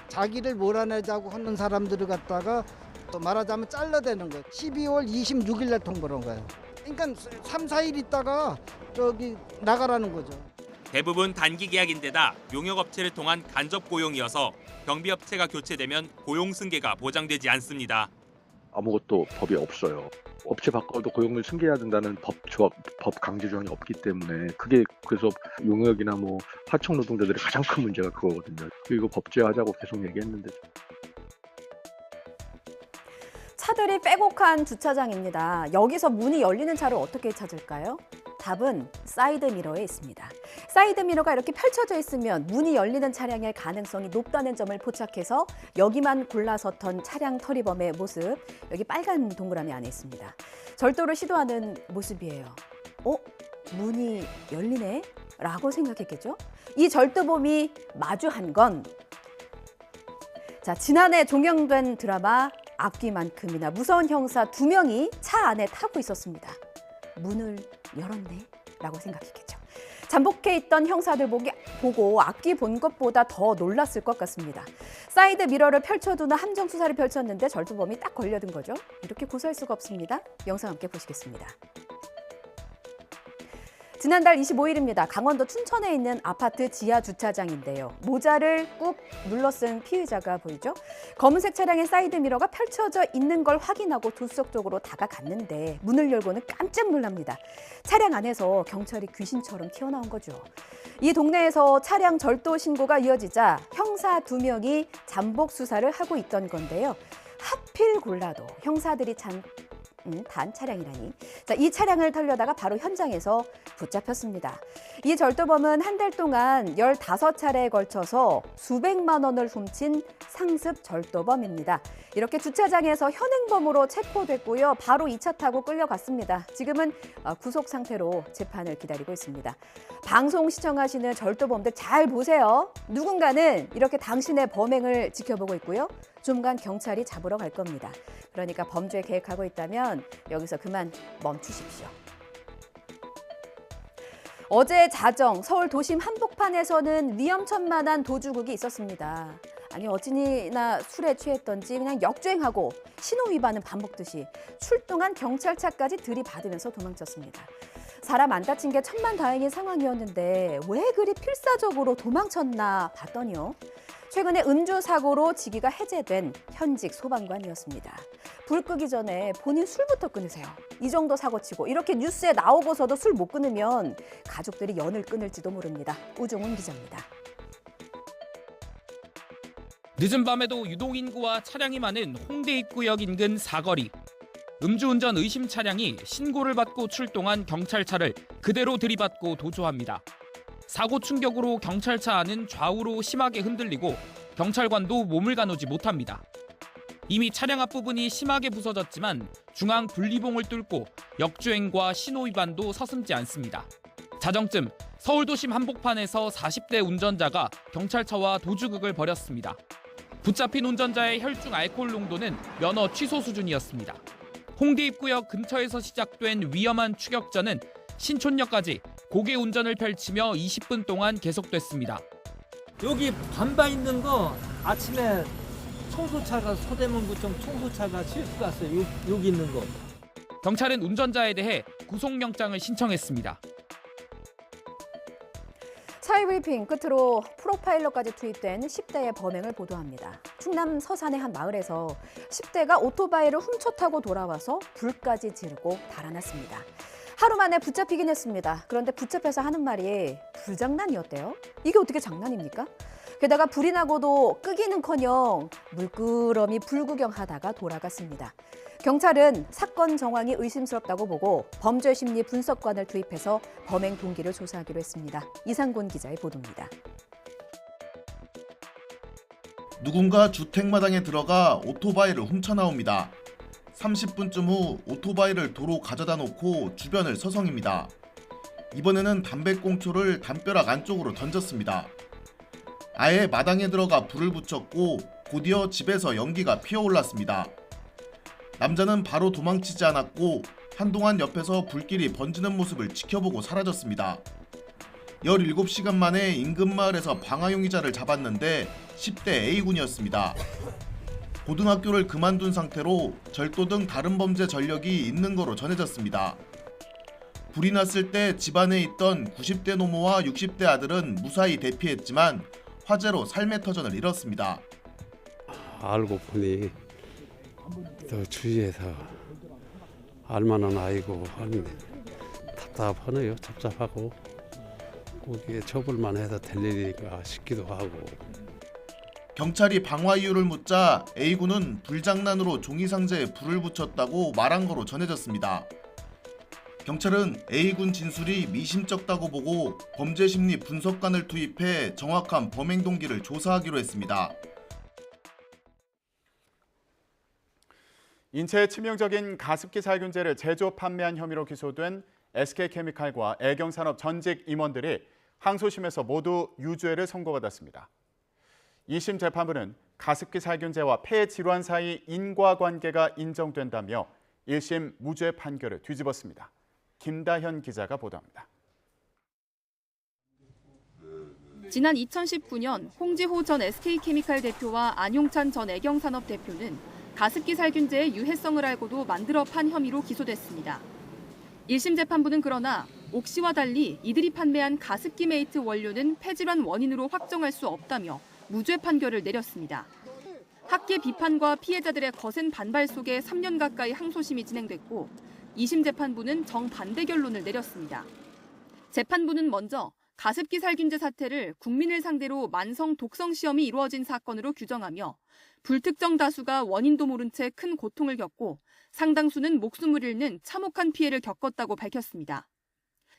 자기를 몰아내자고 하는 사람들을 갖다가 또 말하자면 잘라대는 거예요. 12월 26일 날 통보를 한 거예요. 그러니까 3, 4일 있다가 저기 나가라는 거죠.
대부분 단기 계약인데다 용역업체를 통한 간접 고용이어서 경비업체가 교체되면 고용 승계가 보장되지 않습니다.
아무것도 법이 없어요. 업체 바꿔도 고용을 승계해야 된다는 법 강제 조항이 없기 때문에 그게 그래서 용역이나 하청 노동자들의 가장 큰 문제가 그거거든요. 그리고 법제화하자고 계속 얘기했는데.
차들이 빼곡한 주차장입니다. 여기서 문이 열리는 차를 어떻게 찾을까요? 답은 사이드미러에 있습니다. 사이드미러가 이렇게 펼쳐져 있으면 문이 열리는 차량일 가능성이 높다는 점을 포착해서 여기만 골라섰던 차량 터리범의 모습, 여기 빨간 동그라미 안에 있습니다. 절도를 시도하는 모습이에요. 문이 열리네? 라고 생각했겠죠? 이 절도범이 마주한 건 지난해 종영된 드라마 악귀만큼이나 무서운 형사 2명이 차 안에 타고 있었습니다. 문을 열었네? 라고 생각했겠죠. 잠복해 있던 형사들 보고 악귀 본 것보다 더 놀랐을 것 같습니다. 사이드 미러를 펼쳐두는 함정 수사를 펼쳤는데 절도범이 딱 걸려든 거죠. 이렇게 고소할 수가 없습니다. 영상 함께 보시겠습니다. 지난달 25일입니다. 강원도 춘천에 있는 아파트 지하 주차장인데요. 모자를 꾹 눌러 쓴 피의자가 보이죠? 검은색 차량의 사이드미러가 펼쳐져 있는 걸 확인하고 조수석 쪽으로 다가갔는데 문을 열고는 깜짝 놀랍니다. 차량 안에서 경찰이 귀신처럼 튀어나온 거죠. 이 동네에서 차량 절도 신고가 이어지자 형사 2명이 잠복 수사를 하고 있던 건데요. 하필 골라도 형사들이 단 차량이라니. 자, 이 차량을 털려다가 바로 현장에서 붙잡혔습니다. 이 절도범은 한 달 동안 15차례에 걸쳐서 수백만 원을 훔친 상습 절도범입니다. 이렇게 주차장에서 현행범으로 체포됐고요. 바로 2차 타고 끌려갔습니다. 지금은 구속 상태로 재판을 기다리고 있습니다. 방송 시청하시는 절도범들 잘 보세요. 누군가는 이렇게 당신의 범행을 지켜보고 있고요. 조만간 경찰이 잡으러 갈 겁니다. 그러니까 범죄 계획하고 있다면 여기서 그만 멈추십시오. 어제 자정 서울 도심 한복판에서는 위험천만한 도주국이 있었습니다. 아니 어찌나 술에 취했던지 그냥 역주행하고 신호 위반은 반복듯이 출동한 경찰차까지 들이받으면서 도망쳤습니다. 사람 안 다친 게 천만다행인 상황이었는데 왜 그리 필사적으로 도망쳤나 봤더니요. 최근에 음주 사고로 직위가 해제된 현직 소방관이었습니다. 불 끄기 전에 본인 술부터 끊으세요. 이 정도 사고치고 이렇게 뉴스에 나오고서도 술 못 끊으면 가족들이 연을 끊을지도 모릅니다. 우종훈 기자입니다.
늦은 밤에도 유동인구와 차량이 많은 홍대 입구역 인근 사거리. 음주운전 의심 차량이 신고를 받고 출동한 경찰차를 그대로 들이받고 도주합니다. 사고 충격으로 경찰차 안은 좌우로 심하게 흔들리고 경찰관도 몸을 가누지 못합니다. 이미 차량 앞부분이 심하게 부서졌지만 중앙 분리봉을 뚫고 역주행과 신호위반도 서슴지 않습니다. 자정쯤 서울도심 한복판에서 40대 운전자가 경찰차와 도주극을 벌였습니다. 붙잡힌 운전자의 혈중 알코올 농도는 면허 취소 수준이었습니다. 홍대 입구역 근처에서 시작된 위험한 추격전은 신촌역까지 고개 운전을 펼치며 20분 동안 계속됐습니다.
여기 반바 있는 거 아침에 청소차가 서대문구청 청소차가 실고 갔어요. 여기 있는 거.
경찰은 운전자에 대해 구속영장을 신청했습니다.
사회 브리핑 끝으로 프로파일러까지 투입된 10대의 범행을 보도합니다. 충남 서산의 한 마을에서 10대가 오토바이를 훔쳐 타고 돌아와서 불까지 지르고 달아났습니다. 하루 만에 붙잡히긴 했습니다. 그런데 붙잡혀서 하는 말이 불장난이었대요. 이게 어떻게 장난입니까? 게다가 불이 나고도 끄기는커녕 물끄러미 불구경하다가 돌아갔습니다. 경찰은 사건 정황이 의심스럽다고 보고 범죄심리 분석관을 투입해서 범행 동기를 조사하기로 했습니다. 이상곤 기자의 보도입니다.
누군가 주택마당에 들어가 오토바이를 훔쳐나옵니다. 30분쯤 후 오토바이를 도로 가져다 놓고 주변을 서성입니다. 이번에는 담배꽁초를 담벼락 안쪽으로 던졌습니다. 아예 마당에 들어가 불을 붙였고 곧이어 집에서 연기가 피어올랐습니다. 남자는 바로 도망치지 않았고 한동안 옆에서 불길이 번지는 모습을 지켜보고 사라졌습니다. 17시간 만에 인근 마을에서 방화용의자를 잡았는데 10대 A군이었습니다. 고등학교를 그만둔 상태로 절도 등 다른 범죄 전력이 있는 거로 전해졌습니다. 불이 났을 때 집안에 있던 90대 노모와 60대 아들은 무사히 대피했지만 화재로 삶의 터전을 잃었습니다.
알고 보니 또 주위에서 알만한 아이고 하는데 답답하네요. 답답하고 거기에 처벌만 해서 될 일인가 싶기도 하고.
경찰이 방화 이유를 묻자 A군은 불장난으로 종이상자에 불을 붙였다고 말한 거로 전해졌습니다. 경찰은 A군 진술이 미심쩍다고 보고 범죄심리 분석관을 투입해 정확한 범행 동기를 조사하기로 했습니다.
인체에 치명적인 가습기 살균제를 제조 판매한 혐의로 기소된 SK케미칼과 애경산업 전직 임원들이 항소심에서 모두 유죄를 선고받았습니다. 2심 재판부는 가습기 살균제와 폐 질환 사이 인과관계가 인정된다며 1심 무죄 판결을 뒤집었습니다. 김다현 기자가 보도합니다.
지난 2019년 홍지호 전 SK케미칼 대표와 안용찬 전 애경산업 대표는 가습기 살균제의 유해성을 알고도 만들어 판 혐의로 기소됐습니다. 1심 재판부는 그러나 옥시와 달리 이들이 판매한 가습기 메이트 원료는 폐질환 원인으로 확정할 수 없다며 무죄 판결을 내렸습니다. 학계 비판과 피해자들의 거센 반발 속에 3년 가까이 항소심이 진행됐고 2심 재판부는 정반대 결론을 내렸습니다. 재판부는 먼저 가습기 살균제 사태를 국민을 상대로 만성 독성 시험이 이루어진 사건으로 규정하며 불특정 다수가 원인도 모른 채 큰 고통을 겪고 상당수는 목숨을 잃는 참혹한 피해를 겪었다고 밝혔습니다.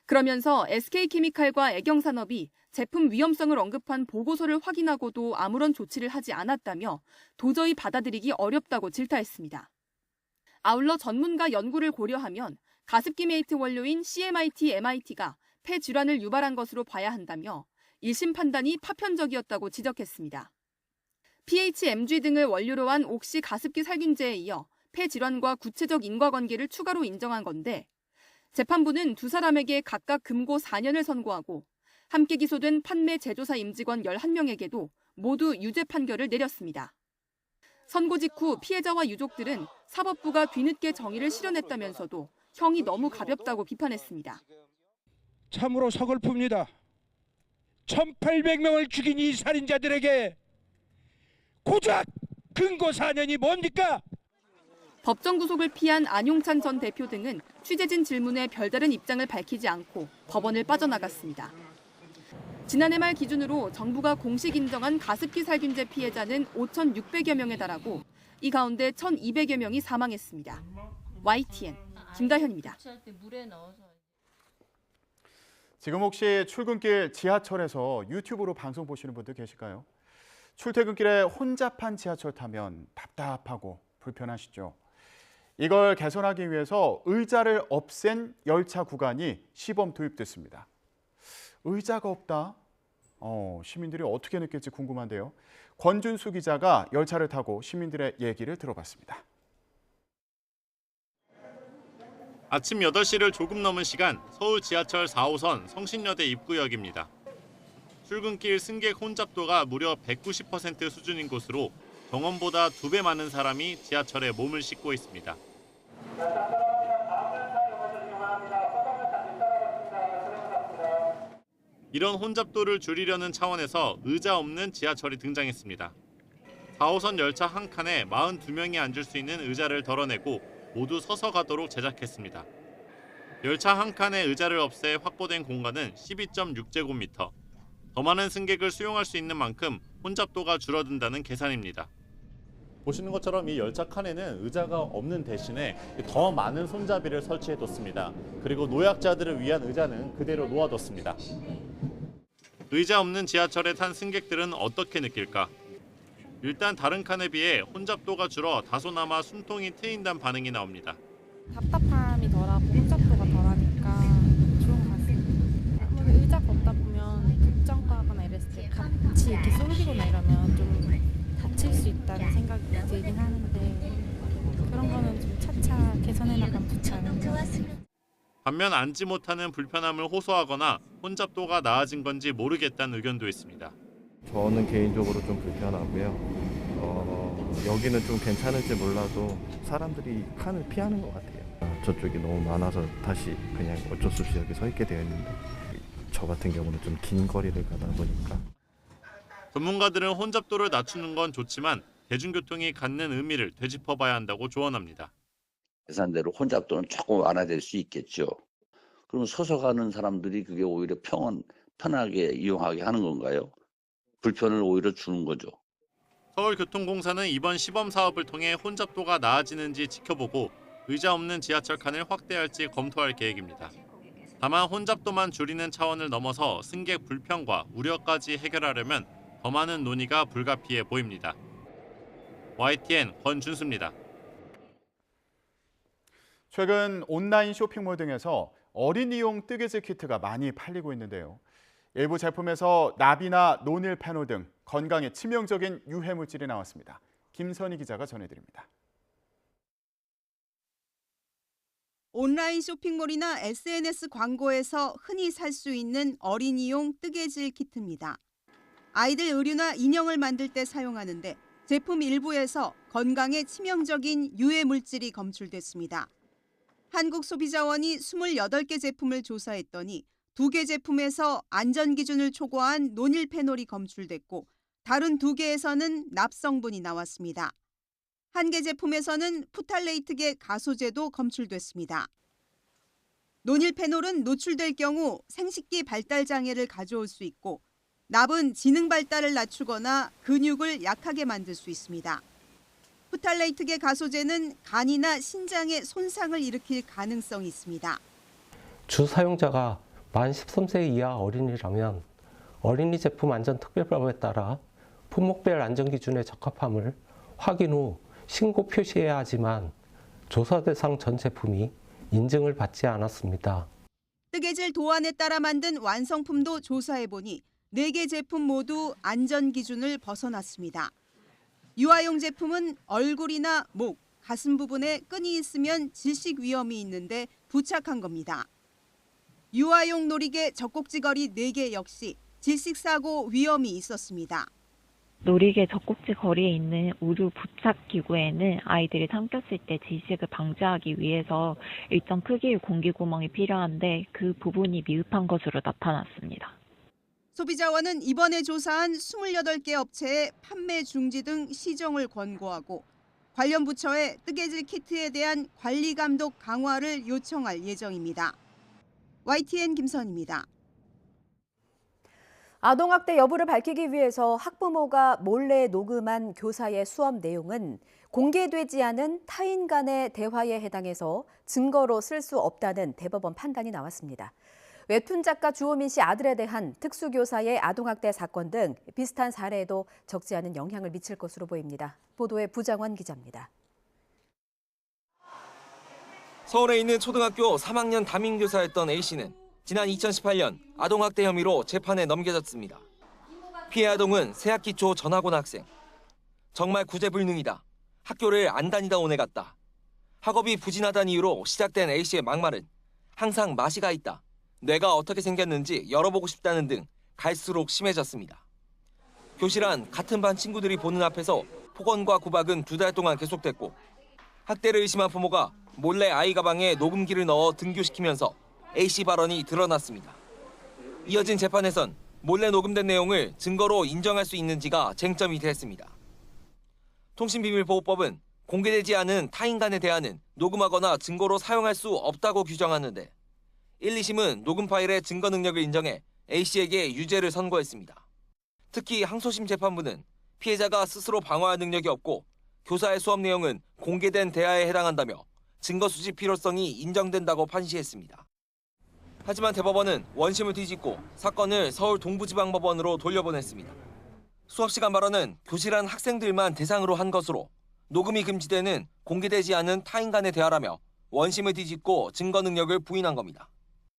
그러면서 SK케미칼과 애경산업이 제품 위험성을 언급한 보고서를 확인하고도 아무런 조치를 하지 않았다며 도저히 받아들이기 어렵다고 질타했습니다. 아울러 전문가 연구를 고려하면 가습기 메이트 원료인 CMIT, MIT가 폐 질환을 유발한 것으로 봐야 한다며 1심 판단이 파편적이었다고 지적했습니다. PHMG 등을 원료로 한 옥시 가습기 살균제에 이어 폐 질환과 구체적 인과관계를 추가로 인정한 건데 재판부는 두 사람에게 각각 금고 4년을 선고하고 함께 기소된 판매 제조사 임직원 11명에게도 모두 유죄 판결을 내렸습니다. 선고 직후 피해자와 유족들은 사법부가 뒤늦게 정의를 실현했다면서도 형이 너무 가볍다고 비판했습니다.
참으로 서글픕니다. 1,800명을 죽인 이 살인자들에게 고작 근고 4년이 뭡니까?
법정 구속을 피한 안용찬 전 대표 등은 취재진 질문에 별다른 입장을 밝히지 않고 법원을 빠져나갔습니다. 지난해 말 기준으로 정부가 공식 인정한 가습기 살균제 피해자는 5,600여 명에 달하고 이 가운데 1,200여 명이 사망했습니다. YTN 김다현입니다.
지금 혹시 출근길 지하철에서 유튜브로 방송 보시는 분들 계실까요? 출퇴근길에 혼잡한 지하철 타면 답답하고 불편하시죠? 이걸 개선하기 위해서 의자를 없앤 열차 구간이 시범 도입됐습니다. 의자가 없다? 시민들이 어떻게 느낄지 궁금한데요. 권준수 기자가 열차를 타고 시민들의 얘기를 들어봤습니다.
아침 8시를 조금 넘은 시간 서울 지하철 4호선 성신여대 입구역입니다. 출근길 승객 혼잡도가 무려 190% 수준인 곳으로 정원보다 2배 많은 사람이 지하철에 몸을 싣고 있습니다. 이런 혼잡도를 줄이려는 차원에서 의자 없는 지하철이 등장했습니다. 4호선 열차 한 칸에 42명이 앉을 수 있는 의자를 덜어내고 모두 서서 가도록 제작했습니다. 열차 한 칸에 의자를 없애 확보된 공간은 12.6제곱미터. 더 많은 승객을 수용할 수 있는 만큼 혼잡도가 줄어든다는 계산입니다.
보시는 것처럼 이 열차 칸에는 의자가 없는 대신에 더 많은 손잡이를 설치해뒀습니다. 그리고 노약자들을 위한 의자는 그대로 놓아뒀습니다.
의자 없는 지하철에 탄 승객들은 어떻게 느낄까? 일단 다른 칸에 비해 혼잡도가 줄어 다소나마 숨통이 트인다는 반응이 나옵니다.
답답함이 덜하고 혼잡도가 덜하니까 좋은 것 같습니다. 아무래도 의자가 없다 보면 급정 가거나 이랬을 때 같이 이렇게 쏠리거나 이러면 좀 다칠 수 있다는 생각이 들긴 하는데 그런 거는 좀 차차 개선해 나가면 좋지 않을까.
반면 앉지 못하는 불편함을 호소하거나 혼잡도가 나아진 건지 모르겠다는 의견도 있습니다.
저는 개인적으로 좀 불편하고요. 여기는 좀 괜찮을지 몰라도 사람들이 칸을 피하는 것 같아요. 저쪽이 너무 많아서 다시 그냥 어쩔 수 없이 여기 서 있게 되어 있는데 저 같은 경우는 좀 긴 거리를 가다 보니까.
전문가들은 혼잡도를 낮추는 건 좋지만 대중교통이 갖는 의미를 되짚어봐야 한다고 조언합니다.
계산대로 혼잡도는 조금 완화될 수 있겠죠. 그럼 서서 가는 사람들이 그게 오히려 편하게 이용하게 하는 건가요? 불편을 오히려 주는 거죠.
서울교통공사는 이번 시범 사업을 통해 혼잡도가 나아지는지 지켜보고 의자 없는 지하철 칸을 확대할지 검토할 계획입니다. 다만 혼잡도만 줄이는 차원을 넘어서 승객 불편과 우려까지 해결하려면 더 많은 논의가 불가피해 보입니다. YTN 권준수입니다.
최근 온라인 쇼핑몰 등에서 어린이용 뜨개질 키트가 많이 팔리고 있는데요. 일부 제품에서 납이나 노닐페놀 등 건강에 치명적인 유해물질이 나왔습니다. 김선희 기자가 전해드립니다.
온라인 쇼핑몰이나 SNS 광고에서 흔히 살 수 있는 어린이용 뜨개질 키트입니다. 아이들 의류나 인형을 만들 때 사용하는데 제품 일부에서 건강에 치명적인 유해물질이 검출됐습니다. 한국소비자원이 28개 제품을 조사했더니 2개 제품에서 안전기준을 초과한 노닐페놀이 검출됐고 다른 2개에서는 납성분이 나왔습니다. 1개 제품에서는 푸탈레이트계 가소제도 검출됐습니다. 노닐페놀은 노출될 경우 생식기 발달 장애를 가져올 수 있고 납은 지능 발달을 낮추거나 근육을 약하게 만들 수 있습니다. 프탈레이트계 가소제는 간이나 신장에 손상을 일으킬 가능성이 있습니다.
주 사용자가 만 13세 이하 어린이라면 어린이 제품 안전특별법에 따라 품목별 안전기준에 적합함을 확인 후 신고 표시해야 하지만 조사 대상 전 제품이 인증을 받지 않았습니다.
뜨개질 도안에 따라 만든 완성품도 조사해보니 4개 제품 모두 안전기준을 벗어났습니다. 유아용 제품은 얼굴이나 목, 가슴 부분에 끈이 있으면 질식 위험이 있는데 부착한 겁니다. 유아용 놀이개 젖꼭지걸이 4개 역시 질식 사고 위험이 있었습니다.
놀이개 젖꼭지 거리에 있는 우류 부착 기구에는 아이들이 삼켰을 때 질식을 방지하기 위해서 일정 크기의 공기 구멍이 필요한데 그 부분이 미흡한 것으로 나타났습니다.
소비자원은 이번에 조사한 28개 업체에 판매 중지 등 시정을 권고하고 관련 부처에 뜨개질 키트에 대한 관리 감독 강화를 요청할 예정입니다. YTN 김선입니다.
아동학대 여부를 밝히기 위해서 학부모가 몰래 녹음한 교사의 수업 내용은 공개되지 않은 타인 간의 대화에 해당해서 증거로 쓸 수 없다는 대법원 판단이 나왔습니다. 웹툰 작가 주호민 씨 아들에 대한 특수교사의 아동학대 사건 등 비슷한 사례에도 적지 않은 영향을 미칠 것으로 보입니다. 보도에 부장원 기자입니다.
서울에 있는 초등학교 3학년 담임교사였던 A씨는 지난 2018년 아동학대 혐의로 재판에 넘겨졌습니다. 피해 아동은 새학기 초 전학 온 학생. 정말 구제불능이다. 학교를 안 다니다 온 애 같다. 학업이 부진하다는 이유로 시작된 A씨의 막말은 항상 마시가 있다. 뇌가 어떻게 생겼는지 열어보고 싶다는 등 갈수록 심해졌습니다. 교실 안 같은 반 친구들이 보는 앞에서 폭언과 구박은 2달 동안 계속됐고 학대를 의심한 부모가 몰래 아이 가방에 녹음기를 넣어 등교시키면서 A씨 발언이 드러났습니다. 이어진 재판에선 몰래 녹음된 내용을 증거로 인정할 수 있는지가 쟁점이 됐습니다. 통신비밀보호법은 공개되지 않은 타인 간의 대화는 녹음하거나 증거로 사용할 수 없다고 규정하는데 1, 2심은 녹음 파일의 증거 능력을 인정해 A씨에게 유죄를 선고했습니다. 특히 항소심 재판부는 피해자가 스스로 방어할 능력이 없고 교사의 수업 내용은 공개된 대화에 해당한다며 증거 수집 필요성이 인정된다고 판시했습니다. 하지만 대법원은 원심을 뒤집고 사건을 서울 동부지방법원으로 돌려보냈습니다. 수업시간 발언은 교실 안 학생들만 대상으로 한 것으로 녹음이 금지되는 공개되지 않은 타인 간의 대화라며 원심을 뒤집고 증거 능력을 부인한 겁니다.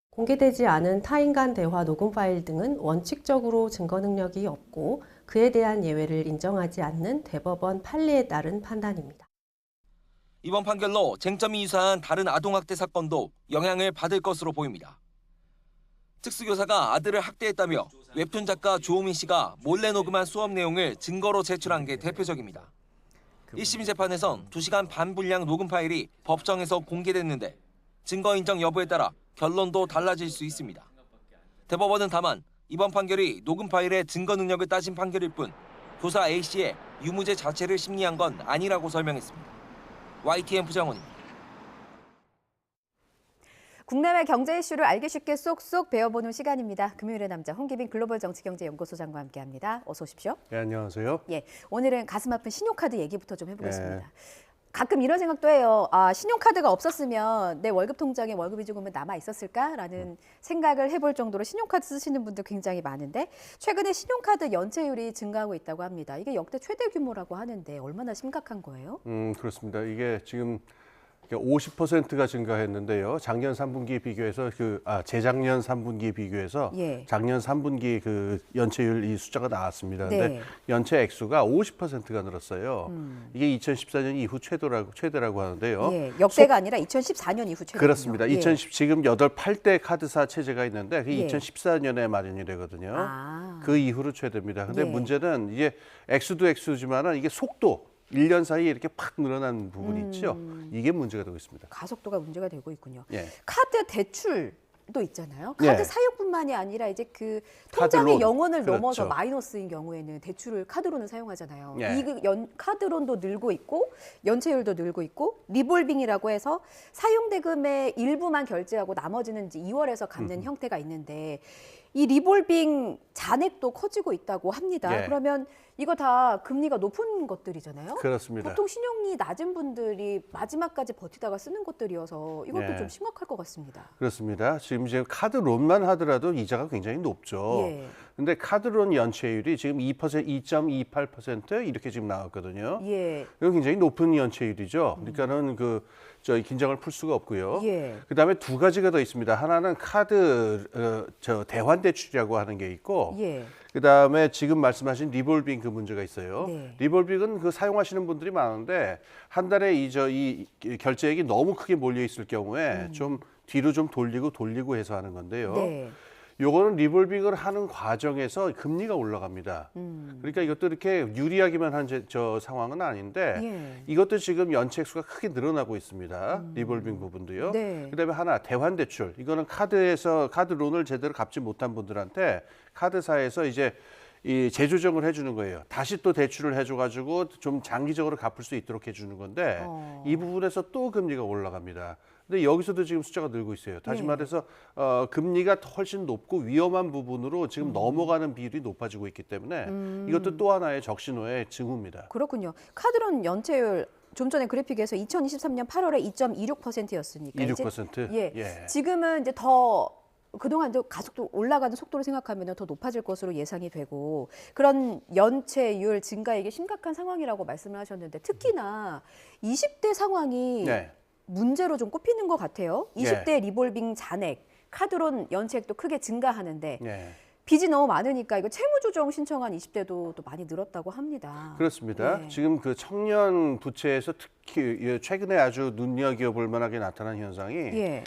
공개되지 않은 타인 간 대화 녹음 파일 등은 원칙적으로 증거 능력이 없고 그에 대한 예외를 인정하지 않는 대법원 판례에 따른 판단입니다.
이번 판결로 쟁점이 유사한 다른 아동학대 사건도 영향을 받을 것으로 보입니다. 특수교사가 아들을 학대했다며 웹툰 작가 주호민 씨가 몰래 녹음한 수업 내용을 증거로 제출한 게 대표적입니다. 1심 재판에선 2시간 반 분량 녹음 파일이 법정에서 공개됐는데 증거 인정 여부에 따라 결론도 달라질 수 있습니다. 대법원은 다만 이번 판결이 녹음 파일의 증거 능력을 따진 판결일 뿐 교사 A씨의 유무죄 자체를 심리한 건 아니라고 설명했습니다. YTN 부장원입니다.
국내외 경제 이슈를 알기 쉽게 쏙쏙 배워보는 시간입니다. 금요일의 남자 홍기빈 글로벌 정치경제연구소장과 함께합니다. 어서 오십시오.
네, 안녕하세요.
예, 오늘은 가슴 아픈 신용카드 얘기부터 좀 해보겠습니다. 가끔 이런 생각도 해요. 아, 신용카드가 없었으면 내 월급 통장에 월급이 조금은 남아 있었을까라는 생각을 해볼 정도로 신용카드 쓰시는 분들 굉장히 많은데 최근에 신용카드 연체율이 증가하고 있다고 합니다. 이게 역대 최대 규모라고 하는데 얼마나 심각한 거예요?
그렇습니다. 이게 지금 50%가 증가했는데요. 작년 3분기에 비교해서 재작년 3분기에 비교해서 작년 3분기 그 연체율 이 숫자가 나왔습니다. 근데 연체 액수가 50%가 늘었어요. 이게 2014년 이후 최대라고 하는데요.
역대가 아니라 2014년 이후 최대.
그렇습니다. 지금 8대 카드사 체제가 있는데 그게 2014년에 마련이 되거든요. 그 이후로 최대입니다. 근데 문제는 이게 액수도 액수지만은 이게 속도 1년 사이에 이렇게 팍 늘어난 부분이 있죠. 이게 문제가 되고 있습니다.
가속도가 문제가 되고 있군요. 카드 대출도 있잖아요. 카드 사용뿐만이 아니라 이제 그 통장의 영원을 넘어서 마이너스인 경우에는 대출을 카드로는 사용하잖아요. 이 카드론도 늘고 있고 연체율도 늘고 있고 리볼빙이라고 해서 사용 대금의 일부만 결제하고 나머지는 이제 2월에서 갚는 형태가 있는데 이 리볼빙 잔액도 커지고 있다고 합니다.
예.
그러면 이거 다 금리가 높은 것들이잖아요.
그렇습니다.
보통 신용이 낮은 분들이 마지막까지 버티다가 쓰는 것들이어서 이것도
예.
좀 심각할 것 같습니다.
그렇습니다. 지금 이제 카드론만 하더라도 이자가 굉장히 높죠.
예.
근데 카드론 연체율이 지금 2%, 2.28% 이렇게 지금 나왔거든요.
예.
이거 굉장히 높은 연체율이죠. 그러니까는 저희 긴장을 풀 수가 없고요.
예.
그다음에 두 가지가 더 있습니다. 하나는 카드 대환 대출이라고 하는 게 있고,
예.
그다음에 지금 말씀하신 리볼빙 그 문제가 있어요.
네.
리볼빙은 그 사용하시는 분들이 많은데 한 달에 이 결제액이 너무 크게 몰려 있을 경우에 좀 뒤로 좀 돌리고 해서 하는 건데요.
네.
요거는 리볼빙을 하는 과정에서 금리가 올라갑니다. 그러니까 이것도 이렇게 유리하기만 한 저 상황은 아닌데
예.
이것도 지금 연체액수가 크게 늘어나고 있습니다. 리볼빙 부분도요.
네.
그다음에 하나 대환 대출. 이거는 카드론을 제대로 갚지 못한 분들한테 카드사에서 이제 이 재조정을 해주는 거예요. 다시 또 대출을 해줘가지고 좀 장기적으로 갚을 수 있도록 해주는 건데 이 부분에서 또 금리가 올라갑니다. 근데 여기서도 지금 숫자가 늘고 있어요. 다시
네.
말해서 금리가 훨씬 높고 위험한 부분으로 지금 넘어가는 비율이 높아지고 있기 때문에 이것도 또 하나의 적신호의 징후입니다.
그렇군요. 카드론 연체율 좀 전에 그래픽에서 2023년 8월에 2.26%였으니까
26%?
예.
예.
지금은 이제 더 그동안 가속도 올라가는 속도를 생각하면 더 높아질 것으로 예상이 되고 그런 연체율 증가 이게 심각한 상황이라고 말씀을 하셨는데 특히나 20대 상황이
네.
문제로 좀 꼽히는 것 같아요. 20대
예.
리볼빙 잔액, 카드론 연체액도 크게 증가하는데
예.
빚이 너무 많으니까 이거 채무조정 신청한 20대도 또 많이 늘었다고 합니다.
그렇습니다.
예.
지금 그 청년 부채에서 특히 최근에 아주 눈여겨볼 만하게 나타난 현상이
예.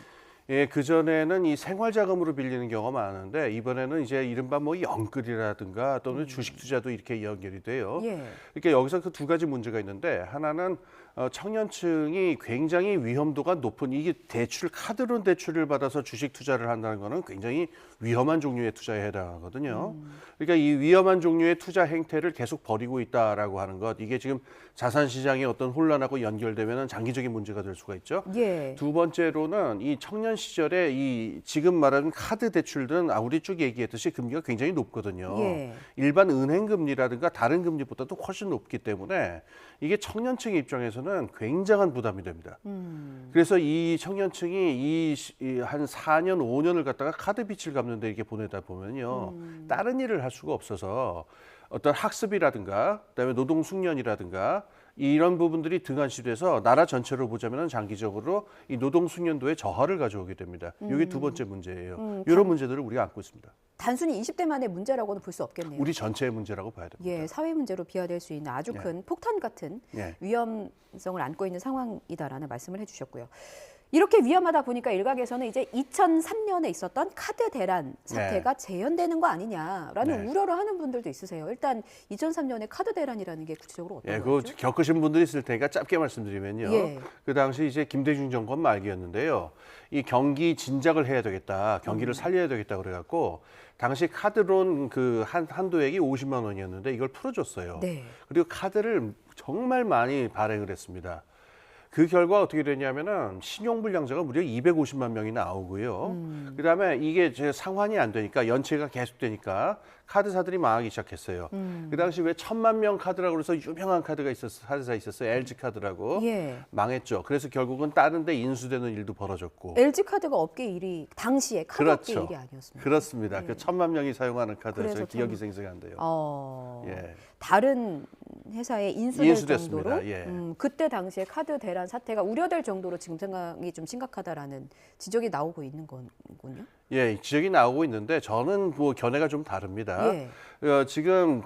예, 그전에는 이 생활자금으로 빌리는 경우가 많은데 이번에는 이제 이른바 뭐 영끌이라든가 또는 주식 투자도 이렇게 연결이 돼요.
예.
그러니까 여기서 그 두 가지 문제가 있는데 하나는 청년층이 굉장히 위험도가 높은 이게 카드론 대출을 받아서 주식 투자를 한다는 거는 굉장히 위험한 종류의 투자에 해당하거든요. 그러니까 이 위험한 종류의 투자 행태를 계속 벌이고 있다라고 하는 것 이게 지금 자산 시장의 어떤 혼란하고 연결되면은 장기적인 문제가 될 수가 있죠.
예.
두 번째로는 이 청년 시절에 이 지금 말하는 카드 대출들은 우리 쪽 얘기했듯이 금리가 굉장히 높거든요.
예.
일반 은행 금리라든가 다른 금리보다도 훨씬 높기 때문에 이게 청년층 입장에서는 굉장한 부담이 됩니다. 그래서 이 청년층이 한 4년, 5년을 갖다가 카드 빚을 갚는데 이렇게 보내다 보면요. 다른 일을 할 수가 없어서 어떤 학습이라든가 그다음에 노동 숙련이라든가 이런 부분들이 등한시돼서 나라 전체로 보자면 장기적으로 이 노동 숙련도에 저하를 가져오게 됩니다. 이게 두 번째 문제예요. 이런 문제들을 우리가 안고 있습니다.
단순히 20대만의 문제라고는 볼 수 없겠네요.
우리 전체의 문제라고 봐야 됩니다.
예, 사회 문제로 비화될 수 있는 아주 큰 폭탄 같은 위험성을 안고 있는 상황이다라는 말씀을 해주셨고요. 이렇게 위험하다 보니까 일각에서는 이제 2003년에 있었던 카드 대란 사태가 재현되는 거 아니냐라는 우려를 하는 분들도 있으세요. 일단 2003년에 카드 대란이라는 게 구체적으로 어떤
그거
거죠?
겪으신 분들이 있을 테니까 짧게 말씀드리면요. 그 당시 이제 김대중 정권 말기였는데요. 이 경기 진작을 해야 되겠다, 경기를 살려야 되겠다 그래갖고 당시 카드론 그 한도액이 50만 원이었는데 이걸 풀어줬어요.
네.
그리고 카드를 정말 많이 발행을 했습니다. 그 결과 어떻게 됐냐면은 신용불량자가 무려 250만 명이 나오고요. 그다음에 이게 이제 상환이 안 되니까 연체가 계속되니까 카드사들이 망하기 시작했어요. 그 당시 왜 1000만 명 카드라고 그래서 유명한 카드가 카드사 있었어요. LG 카드라고.
예.
망했죠. 그래서 결국은 다른 데 인수되는 일도 벌어졌고.
LG 카드가 업계 1위, 당시에 카드 업계 1위 아니었습니까?
그렇습니다. 그 1000만 명이 사용하는 카드에서
그래서
기억이 생생한데요.
예. 다른 회사에 인수될
인수됐습니다.
정도로
예.
그때 당시에 카드 대란 사태가 우려될 정도로 지금 생각이 좀 심각하다라는 지적이 나오고 있는 거군요.
예, 지적이 나오고 있는데 저는 뭐 견해가 좀 다릅니다.
예.
지금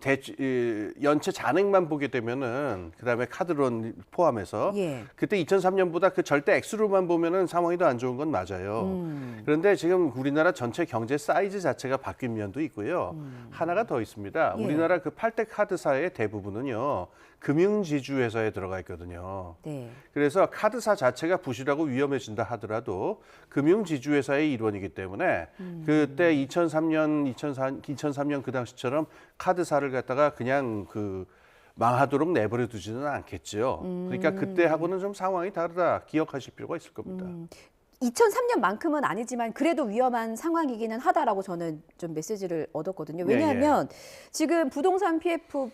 연체 잔액만 보게 되면은 그다음에 카드론 포함해서 그때 2003년보다 그 절대 액수로만 보면은 상황이 더 안 좋은 건 맞아요. 그런데 지금 우리나라 전체 경제 사이즈 자체가 바뀐 면도 있고요. 하나가 더 있습니다. 우리나라 그 8대 카드사의 대부분은요. 금융지주 회사에 들어가 있거든요.
네.
그래서 카드사 자체가 부실하고 위험해진다 하더라도 금융지주 회사의 일원이기 때문에 그때 2003년 그 당시처럼 카드사를 갖다가 그냥 망하도록 내버려 두지는 않겠죠. 그러니까 그때하고는 좀 상황이 다르다 기억하실 필요가 있을 겁니다.
2003년만큼은 아니지만 그래도 위험한 상황이기는 하다라고 저는 좀 메시지를 얻었거든요. 왜냐하면 지금 부동산 PF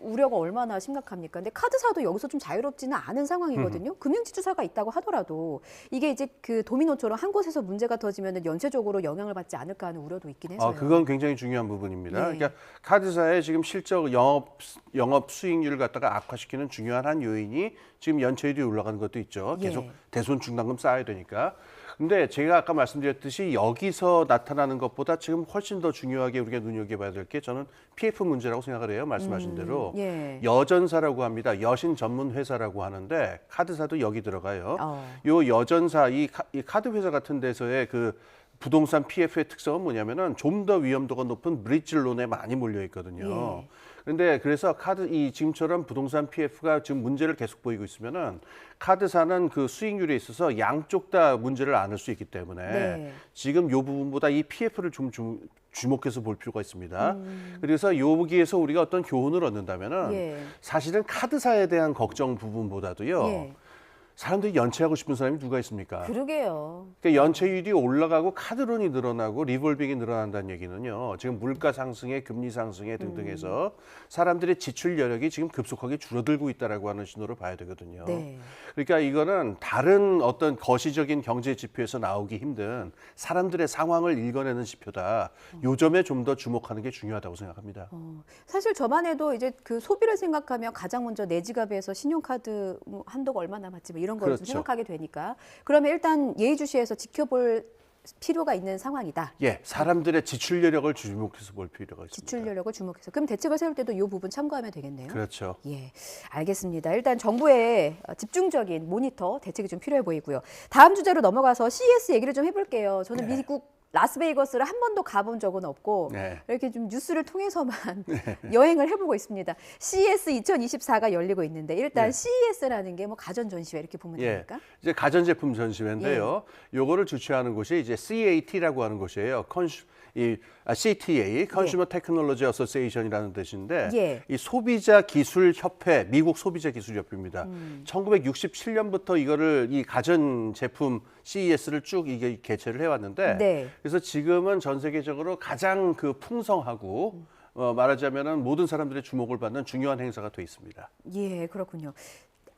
우려가 얼마나 심각합니까? 근데 카드사도 여기서 좀 자유롭지는 않은 상황이거든요. 금융지주사가 있다고 하더라도 이게 이제 그 도미노처럼 한 곳에서 문제가 터지면 연쇄적으로 영향을 받지 않을까 하는 우려도 있긴 해서요.
그건 굉장히 중요한 부분입니다. 그러니까 카드사의 지금 실적 영업 수익률을 갖다가 악화시키는 중요한 한 요인이 지금 연체율이 올라가는 것도 있죠. 계속 대손 충당금 쌓아야 되니까. 근데 제가 아까 말씀드렸듯이 여기서 나타나는 것보다 지금 훨씬 더 중요하게 우리가 눈여겨봐야 될 게 저는 PF 문제라고 생각을 해요. 말씀하신 대로. 여전사라고 합니다. 여신 전문 회사라고 하는데 카드사도 여기 들어가요. 요 여전사, 이 카드 회사 같은 데서의 그 부동산 PF의 특성은 뭐냐면은 좀 더 위험도가 높은 브릿지 론에 많이 몰려 있거든요. 그런데 그래서 이 지금처럼 부동산 PF가 지금 문제를 계속 보이고 있으면은 카드사는 그 수익률에 있어서 양쪽 다 문제를 안을 수 있기 때문에 지금 이 부분보다 이 PF를 좀 주목해서 볼 필요가 있습니다. 그래서 여기에서 우리가 어떤 교훈을 얻는다면은 사실은 카드사에 대한 걱정 부분보다도요. 사람들이 연체하고 싶은 사람이 누가 있습니까?
그러게요.
그러니까 연체율이 올라가고 카드론이 늘어나고 리볼빙이 늘어난다는 얘기는요. 지금 물가 상승에 금리 상승에 등등해서 사람들의 지출 여력이 지금 급속하게 줄어들고 있다라고 하는 신호를 봐야 되거든요. 그러니까 이거는 다른 어떤 거시적인 경제 지표에서 나오기 힘든 사람들의 상황을 읽어내는 지표다. 요 점에 좀 더 주목하는 게 중요하다고 생각합니다.
사실 저만 해도 이제 그 소비를 생각하면 가장 먼저 내 지갑에서 신용카드 한도가 얼마 남았지 뭐 이런 걸 좀 생각하게 되니까 그러면 일단 예의주시해서 지켜볼 필요가 있는 상황이다.
사람들의 지출 여력을 주목해서 볼 필요가 있습니다.
지출 여력을 주목해서. 그럼 대책을 세울 때도 이 부분 참고하면 되겠네요.
그렇죠.
알겠습니다. 일단 정부의 집중적인 모니터 대책이 좀 필요해 보이고요. 다음 주제로 넘어가서 CES 얘기를 좀 해볼게요. 저는 미국 라스베이거스를 한 번도 가본 적은 없고 이렇게 좀 뉴스를 통해서만 여행을 해보고 있습니다. CES 2024가 열리고 있는데 일단 CES라는 게 뭐 가전 전시회 이렇게 보면 됩니까?
이제 가전제품 전시회인데요. 요거를 주최하는 곳이 이제 CAT라고 하는 곳이에요. CTA, Consumer Technology Association이라는 뜻인데 이 소비자 기술 협회, 미국 소비자 기술 협회입니다. 1967년부터 이거를 이 가전 제품 CES를 쭉 이게 개최를 해왔는데 그래서 지금은 전 세계적으로 가장 그 풍성하고 말하자면은 모든 사람들의 주목을 받는 중요한 행사가 돼 있습니다.
그렇군요.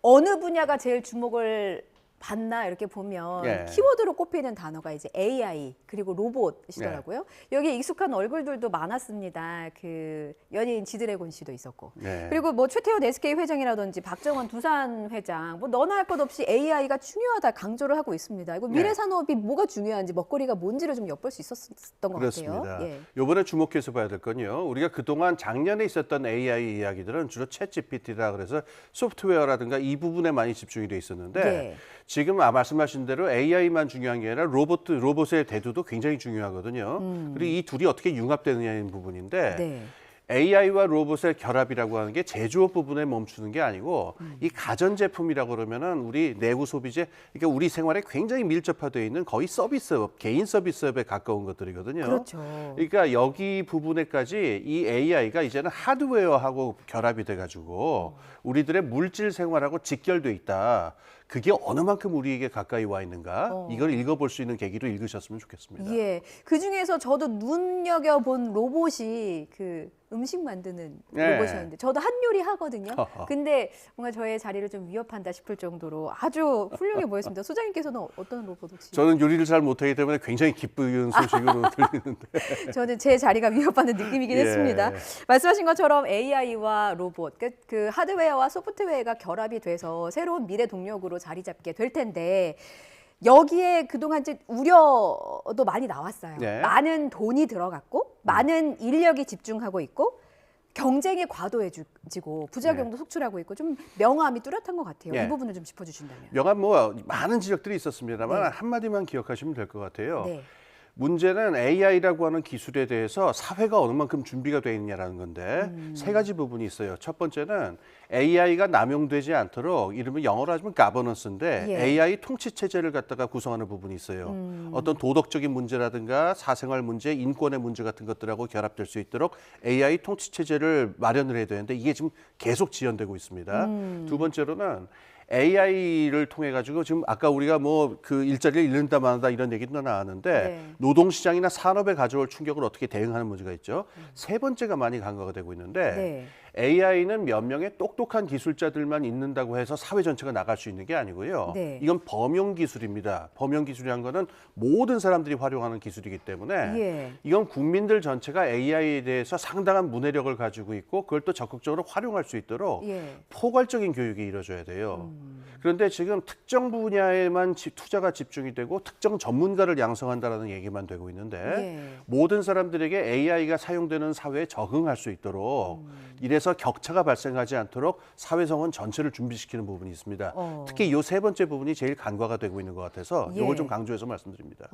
어느 분야가 제일 주목을 받나 이렇게 보면 키워드로 꼽히는 단어가 이제 AI 그리고 로봇이더라고요. 여기 익숙한 얼굴들도 많았습니다. 그 연예인 지드래곤 씨도 있었고 그리고 뭐 최태원 SK 회장이라든지 박정원 두산 회장 뭐 너나 할 것 없이 AI가 중요하다 강조를 하고 있습니다. 이거 미래 산업이 뭐가 중요한지 먹거리가 뭔지를 좀 엿볼 수 있었던 것
그렇습니다.
같아요.
이번에 주목해서 봐야 될 건요. 우리가 그동안 작년에 있었던 AI 이야기들은 주로 챗GPT라 그래서 소프트웨어라든가 이 부분에 많이 집중이 돼 있었는데 지금 말씀하신 대로 AI만 중요한 게 아니라 로봇의 대두도 굉장히 중요하거든요. 그리고 이 둘이 어떻게 융합되느냐는 부분인데 AI와 로봇의 결합이라고 하는 게 제조업 부분에 멈추는 게 아니고 이 가전제품이라고 그러면은 우리 내구 소비재, 그러니까 우리 생활에 굉장히 밀접화되어 있는 거의 서비스업, 개인 서비스업에 가까운 것들이거든요. 그러니까 여기 부분에까지 이 AI가 이제는 하드웨어하고 결합이 돼가지고 우리들의 물질 생활하고 직결돼 있다. 그게 어느 만큼 우리에게 가까이 와 있는가 이걸 읽어볼 수 있는 계기로 읽으셨으면 좋겠습니다.
그중에서 저도 눈여겨본 로봇이 그 음식 만드는 로봇이었는데 저도 한 요리 하거든요. 근데 뭔가 저의 자리를 좀 위협한다 싶을 정도로 아주 훌륭해 보였습니다. 소장님께서는 어떤 로봇 혹시?
저는 요리를 잘 못하기 때문에 굉장히 기쁜 소식으로 들리는데
저는 제 자리가 위협받는 느낌이긴 했습니다. 말씀하신 것처럼 AI와 로봇, 그 하드웨어와 소프트웨어가 결합이 돼서 새로운 미래 동력으로 자리 잡게 될 텐데 여기에 그동안 이제 우려도 많이 나왔어요. 많은 돈이 들어갔고 많은 인력이 집중하고 있고 경쟁이 과도해지고 부작용도 속출하고 있고 좀 명암이 뚜렷한 것 같아요. 이 부분을 좀 짚어주신다면.
명암 뭐 많은 지적들이 있었습니다만 한마디만 기억하시면 될 것 같아요. 문제는 AI라고 하는 기술에 대해서 사회가 어느 만큼 준비가 되어 있느냐라는 건데 세 가지 부분이 있어요. 첫 번째는 AI가 남용되지 않도록 이름을 영어로 하면 가버넌스인데 AI 통치 체제를 갖다가 구성하는 부분이 있어요. 어떤 도덕적인 문제라든가 사생활 문제, 인권의 문제 같은 것들하고 결합될 수 있도록 AI 통치 체제를 마련을 해야 되는데 이게 지금 계속 지연되고 있습니다. 두 번째로는 AI를 통해 가지고 지금 아까 우리가 뭐 그 일자리를 잃는다 마는다 이런 얘기도 나왔는데 노동 시장이나 산업에 가져올 충격을 어떻게 대응하는 문제가 있죠. 세 번째가 많이 간과가 되고 있는데 AI는 몇 명의 똑똑한 기술자들만 있는다고 해서 사회 전체가 나갈 수 있는 게 아니고요. 이건 범용 기술입니다. 범용 기술이란 거는 모든 사람들이 활용하는 기술이기 때문에 이건 국민들 전체가 AI에 대해서 상당한 문해력을 가지고 있고 그걸 또 적극적으로 활용할 수 있도록 포괄적인 교육이 이루어져야 돼요. 그런데 지금 특정 분야에만 투자가 집중이 되고 특정 전문가를 양성한다는 얘기만 되고 있는데 모든 사람들에게 AI가 사용되는 사회에 적응할 수 있도록 이래서 격차가 발생하지 않도록 사회성원 전체를 준비시키는 부분이 있습니다. 특히 이 세 번째 부분이 제일 간과가 되고 있는 것 같아서 이걸 좀 강조해서 말씀드립니다.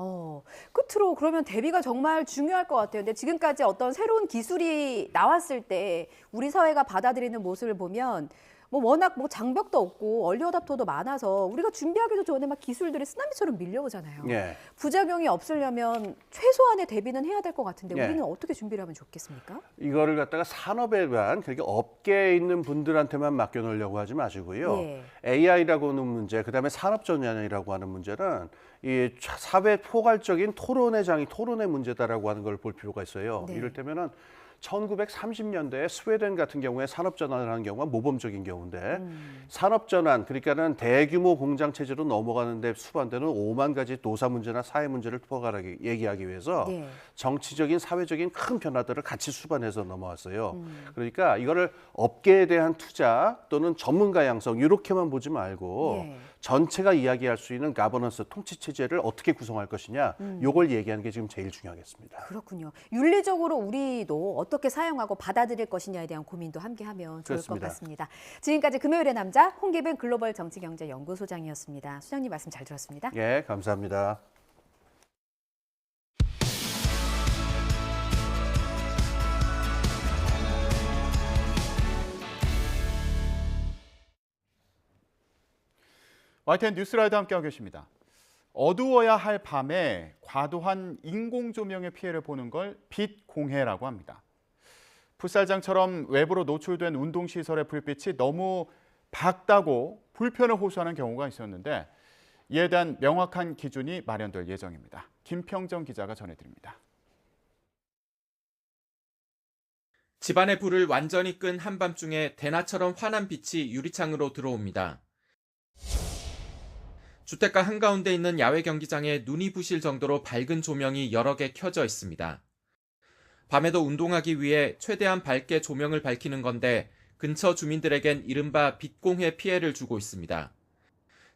끝으로 그러면 대비가 정말 중요할 것 같아요. 근데 지금까지 어떤 새로운 기술이 나왔을 때 우리 사회가 받아들이는 모습을 보면 뭐 워낙 뭐 장벽도 없고 얼리 어답터도 많아서 우리가 준비하기도 전에 막 기술들이 쓰나미처럼 밀려오잖아요. 부작용이 없으려면 최소한의 대비는 해야 될 것 같은데 우리는 어떻게 준비를 하면 좋겠습니까?
이거를 갖다가 산업에만 그렇게 업계에 있는 분들한테만 맡겨놓으려고 하지 마시고요. AI라고 하는 문제, 그다음에 산업전환이라고 하는 문제는 이 사회 포괄적인 토론의 문제다라고 하는 걸 볼 필요가 있어요. 이를테면은 1930년대에 스웨덴 같은 경우에 산업전환을 하는 경우가 모범적인 경우인데 산업전환, 그러니까는 대규모 공장 체제로 넘어가는데 수반되는 5만 가지 도사 문제나 사회 문제를 포괄하게 얘기하기 위해서 정치적인, 사회적인 큰 변화들을 같이 수반해서 넘어왔어요. 그러니까 이거를 업계에 대한 투자 또는 전문가 양성 이렇게만 보지 말고 전체가 이야기할 수 있는 가버넌스, 통치 체제를 어떻게 구성할 것이냐 이걸 얘기하는 게 지금 제일 중요하겠습니다.
그렇군요. 윤리적으로 우리도 어떻게 사용하고 받아들일 것이냐에 대한 고민도 함께하면 좋을 것 같습니다. 지금까지 금요일의 남자 홍기빈 글로벌 정치경제연구소장이었습니다. 소장님 말씀 잘 들었습니다.
예, 감사합니다.
YTN 뉴스라이드 함께하고 계십니다. 어두워야 할 밤에 과도한 인공 조명의 피해를 보는 걸 빛 공해라고 합니다. 풋살장처럼 외부로 노출된 운동시설의 불빛이 너무 밝다고 불편을 호소하는 경우가 있었는데 이에 대한 명확한 기준이 마련될 예정입니다. 김평정 기자가 전해드립니다.
집안의 불을 완전히 끈 한밤중에 대낮처럼 환한 빛이 유리창으로 들어옵니다. 주택가 한가운데 있는 야외 경기장에 눈이 부실 정도로 밝은 조명이 여러 개 켜져 있습니다. 밤에도 운동하기 위해 최대한 밝게 조명을 밝히는 건데 근처 주민들에겐 이른바 빛공해 피해를 주고 있습니다.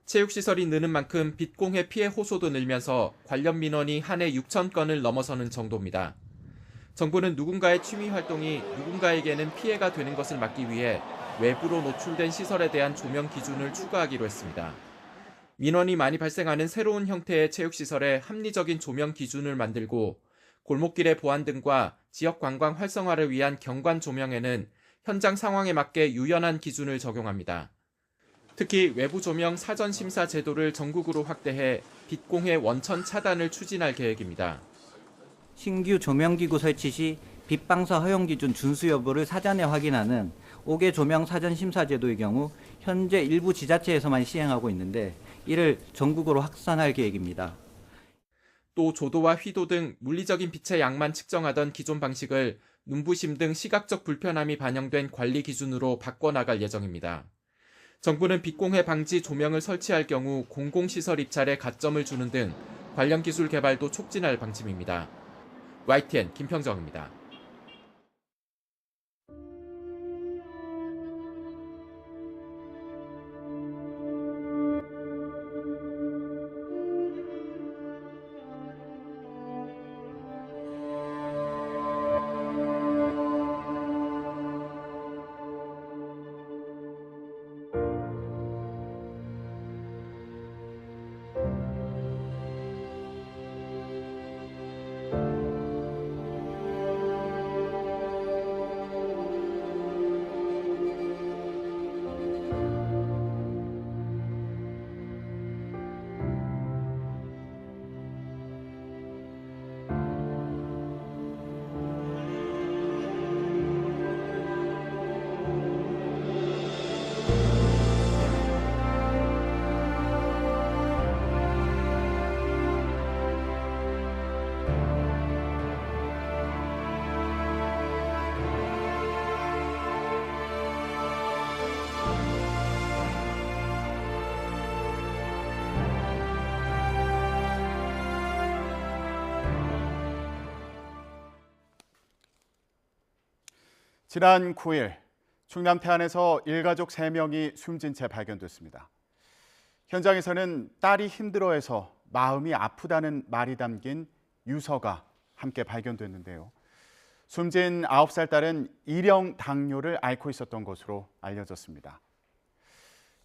체육시설이 느는 만큼 빛공해 피해 호소도 늘면서 관련 민원이 한 해 6천 건을 넘어서는 정도입니다. 정부는 누군가의 취미 활동이 누군가에게는 피해가 되는 것을 막기 위해 외부로 노출된 시설에 대한 조명 기준을 추가하기로 했습니다. 민원이 많이 발생하는 새로운 형태의 체육시설에 합리적인 조명 기준을 만들고 골목길의 보안 등과 지역 관광 활성화를 위한 경관 조명에는 현장 상황에 맞게 유연한 기준을 적용합니다. 특히 외부 조명 사전 심사 제도를 전국으로 확대해 빛공해 원천 차단을 추진할 계획입니다.
신규 조명기구 설치 시 빛방사 허용 기준 준수 여부를 사전에 확인하는 5개 조명 사전 심사 제도의 경우 현재 일부 지자체에서만 시행하고 있는데 이를 전국으로 확산할 계획입니다.
또 조도와 휘도 등 물리적인 빛의 양만 측정하던 기존 방식을 눈부심 등 시각적 불편함이 반영된 관리 기준으로 바꿔나갈 예정입니다. 정부는 빛공해 방지 조명을 설치할 경우 공공시설 입찰에 가점을 주는 등 관련 기술 개발도 촉진할 방침입니다. YTN 김평정입니다.
지난 9일 충남 태안에서 일가족 3명이 숨진 채 발견됐습니다. 현장에서는 딸이 힘들어해서 마음이 아프다는 말이 담긴 유서가 함께 발견됐는데요. 숨진 9살 딸은 일형 당뇨를 앓고 있었던 것으로 알려졌습니다.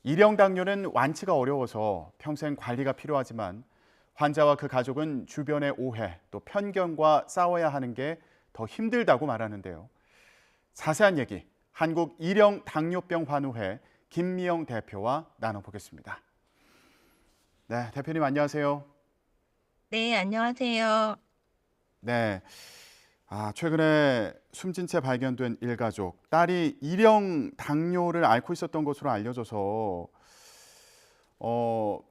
일형 당뇨는 완치가 어려워서 평생 관리가 필요하지만 환자와 그 가족은 주변의 오해, 또 편견과 싸워야 하는 게 더 힘들다고 말하는데요. 자세한 얘기, 한국 일형 당뇨병 환우회 김미영 대표와 나눠보겠습니다. 네, 대표님 안녕하세요.
네, 안녕하세요.
네, 최근에 숨진 채 발견된 일가족, 딸이 일형 당뇨를 앓고 있었던 것으로 알려져서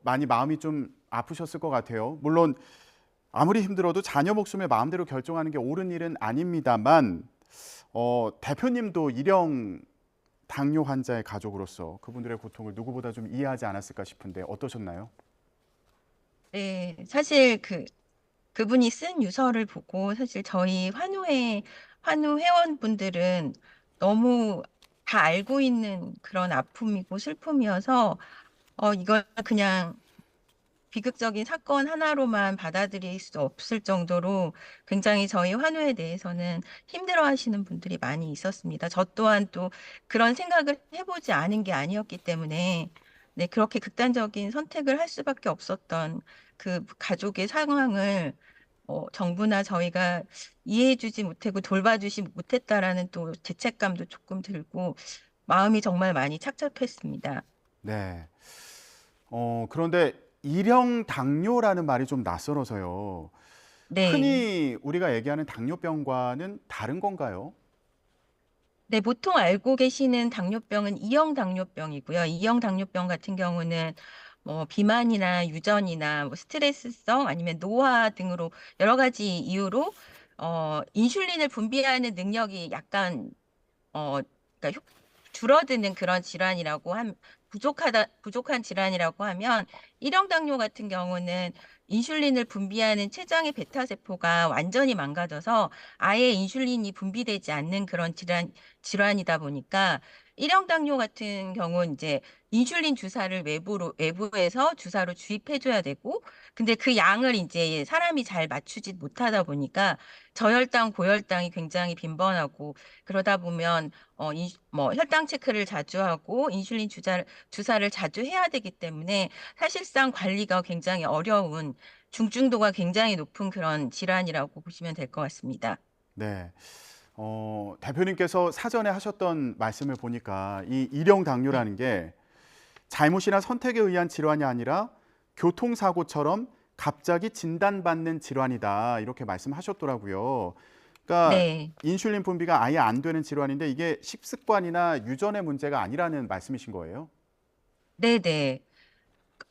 많이 마음이 좀 아프셨을 것 같아요. 물론 아무리 힘들어도 자녀 목숨을 마음대로 결정하는 게 옳은 일은 아닙니다만 대표님도 일형 당뇨 환자의 가족으로서 그분들의 고통을 누구보다 좀 이해하지 않았을까 싶은데 어떠셨나요?
네, 사실 그분이 쓴 유서를 보고 사실 저희 환우 회원분들은 너무 다 알고 있는 그런 아픔이고 슬픔이어서 이걸 그냥 비극적인 사건 하나로만 받아들일 수 없을 정도로 굉장히 저희 환우에 대해서는 힘들어하시는 분들이 많이 있었습니다. 저 또한 또 그런 생각을 해보지 않은 게 아니었기 때문에 네, 그렇게 극단적인 선택을 할 수밖에 없었던 그 가족의 상황을 정부나 저희가 이해해주지 못하고 돌봐주지 못했다라는 또 죄책감도 조금 들고 마음이 정말 많이 착잡했습니다.
네. 그런데 일형 당뇨라는 말이 좀 낯설어서요.
네.
흔히 우리가 얘기하는 당뇨병과는 다른 건가요?
네, 보통 알고 계시는 당뇨병은 E형 당뇨병이고요. E형 당뇨병 같은 경우는 비만이나 유전이나 스트레스성 아니면 노화 등으로 여러 가지 이유로 인슐린을 분비하는 능력이 약간 그러니까 줄어드는 그런 질환이라고 부족한 질환이라고 하면 일형 당뇨 같은 경우는 인슐린을 분비하는 췌장의 베타 세포가 완전히 망가져서 아예 인슐린이 분비되지 않는 그런 질환이다 보니까 일형 당뇨 같은 경우는 이제 인슐린 주사를 외부에서 주사로 주입해줘야 되고, 근데 그 양을 이제 사람이 잘 맞추지 못하다 보니까 저혈당, 고혈당이 굉장히 빈번하고 그러다 보면 혈당 체크를 자주 하고 인슐린 주사를 자주 해야 되기 때문에 사실상 관리가 굉장히 어려운 중증도가 굉장히 높은 그런 질환이라고 보시면 될 것 같습니다.
네. 대표님께서 사전에 하셨던 말씀을 보니까 이 일형 당뇨라는 게 잘못이나 선택에 의한 질환이 아니라 교통사고처럼 갑자기 진단받는 질환이다 이렇게 말씀하셨더라고요. 그러니까
네.
인슐린 분비가 아예 안 되는 질환인데 이게 식습관이나 유전의 문제가 아니라는 말씀이신 거예요?
네네.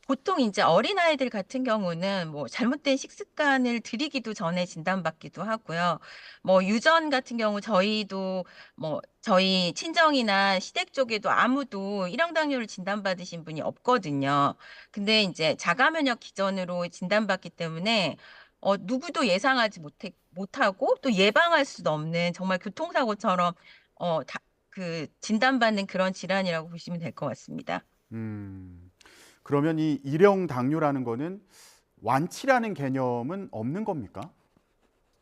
보통 이제 어린아이들 같은 경우는 잘못된 식습관을 들이기도 전에 진단받기도 하고요. 유전 같은 경우 저희도 저희 친정이나 시댁 쪽에도 아무도 일형 당뇨를 진단받으신 분이 없거든요. 근데 이제 자가 면역 기전으로 진단받기 때문에 누구도 예상하지 못하고 또 예방할 수도 없는 정말 교통사고처럼 진단받는 그런 질환이라고 보시면 될 것 같습니다.
그러면 이 일형 당뇨라는 거는 완치라는 개념은 없는 겁니까?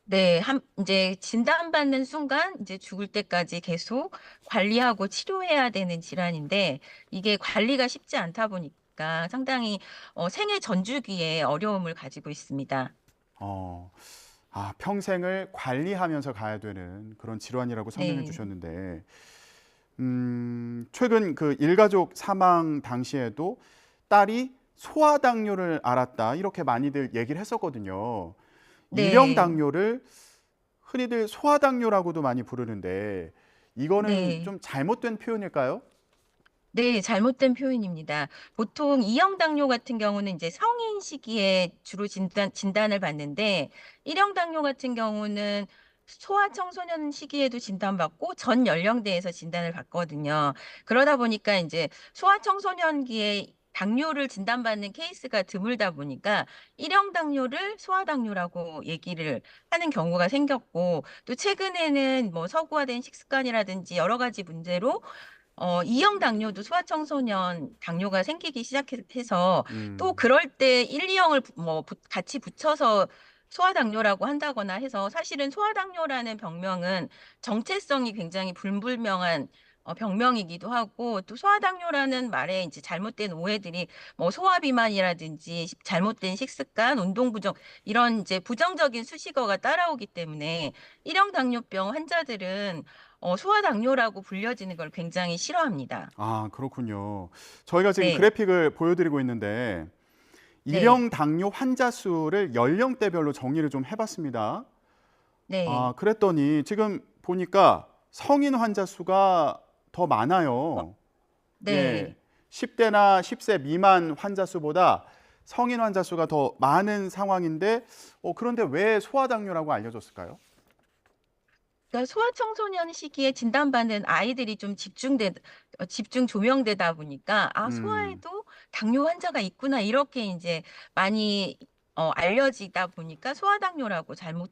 네, 이제 진단받는 순간 이제 죽을 때까지 계속 관리하고 치료해야 되는 질환인데 이게 관리가 쉽지 않다 보니까 상당히 생애 전주기에 어려움을 가지고 있습니다.
평생을 관리하면서 가야 되는 그런 질환이라고 설명해
네.
주셨는데 최근 그 일가족 사망 당시에도 딸이 소아당뇨를 앓았다 이렇게 많이들 얘기를 했었거든요.
네.
일형 당뇨를 흔히들 소아당뇨라고도 많이 부르는데 이거는
네.
좀 잘못된 표현일까요?
네, 잘못된 표현입니다. 보통 E형 당뇨 같은 경우는 이제 성인 시기에 주로 진단을 받는데 일형 당뇨 같은 경우는 소아청소년 시기에도 진단받고 전 연령대에서 진단을 받거든요. 그러다 보니까 이제 소아청소년기에 당뇨를 진단받는 케이스가 드물다 보니까 일형 당뇨를 소아당뇨라고 얘기를 하는 경우가 생겼고, 또 최근에는 뭐 서구화된 식습관이라든지 여러 가지 문제로 이형 당뇨도 소아청소년 당뇨가 생기기 시작해서 또 그럴 때 1, 2형을 같이 붙여서 소아당뇨라고 한다거나 해서, 사실은 소아당뇨라는 병명은 정체성이 굉장히 불분명한 병명이기도 하고, 또 소아당뇨라는 말에 이제 잘못된 오해들이 뭐 소아비만이라든지 잘못된 식습관, 운동 부정 이런 이제 부정적인 수식어가 따라오기 때문에 일형 당뇨병 환자들은 소아당뇨라고 불려지는 걸 굉장히 싫어합니다.
아, 그렇군요. 저희가 지금
네.
그래픽을 보여드리고 있는데
네.
일형 당뇨 환자 수를 연령대별로 정리를 좀 해봤습니다.
네.
아, 그랬더니 지금 보니까 성인 환자 수가 더 많아요.
네.
예, 10대나 10세 미만 환자 수보다 성인 환자 수가 더 많은 상황인데 그런데 왜 소아당뇨라고 알려졌을까요?
그러니까 소아청소년 시기에 진단받는 아이들이 좀 집중 조명되다 보니까 소아에도 당뇨 환자가 있구나 이렇게 이제 많이 알려지다 보니까 소아당뇨라고 잘못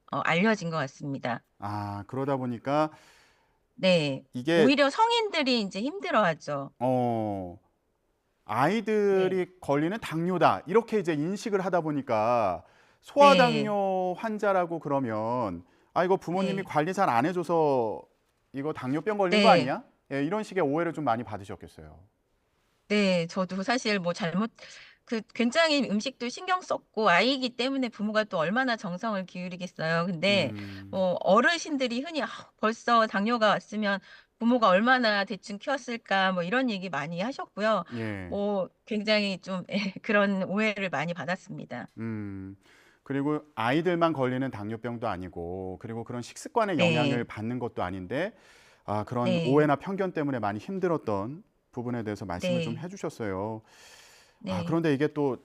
알려진 것 같습니다.
아, 그러다 보니까
네.
이게
오히려 성인들이 이제 힘들어하죠.
아이들이 걸리는 당뇨다 이렇게 이제 인식을 하다 보니까 소아당뇨 환자라고 그러면 이거 부모님이 관리 잘 안 해줘서 이거 당뇨병 걸린 거 아니야? 예, 이런 식의 오해를 좀 많이 받으셨겠어요.
네, 저도 사실 뭐 굉장히 음식도 신경 썼고 아이이기 때문에 부모가 또 얼마나 정성을 기울이겠어요. 근데 뭐 어르신들이 흔히 벌써 당뇨가 왔으면 부모가 얼마나 대충 키웠을까 뭐 이런 얘기 많이 하셨고요.
예.
뭐 굉장히 좀 그런 오해를 많이 받았습니다.
그리고 아이들만 걸리는 당뇨병도 아니고 그리고 그런 식습관의
네.
영향을 받는 것도 아닌데 그런
네.
오해나 편견 때문에 많이 힘들었던 부분에 대해서 말씀을
네.
좀 해주셨어요.
네.
그런데 이게 또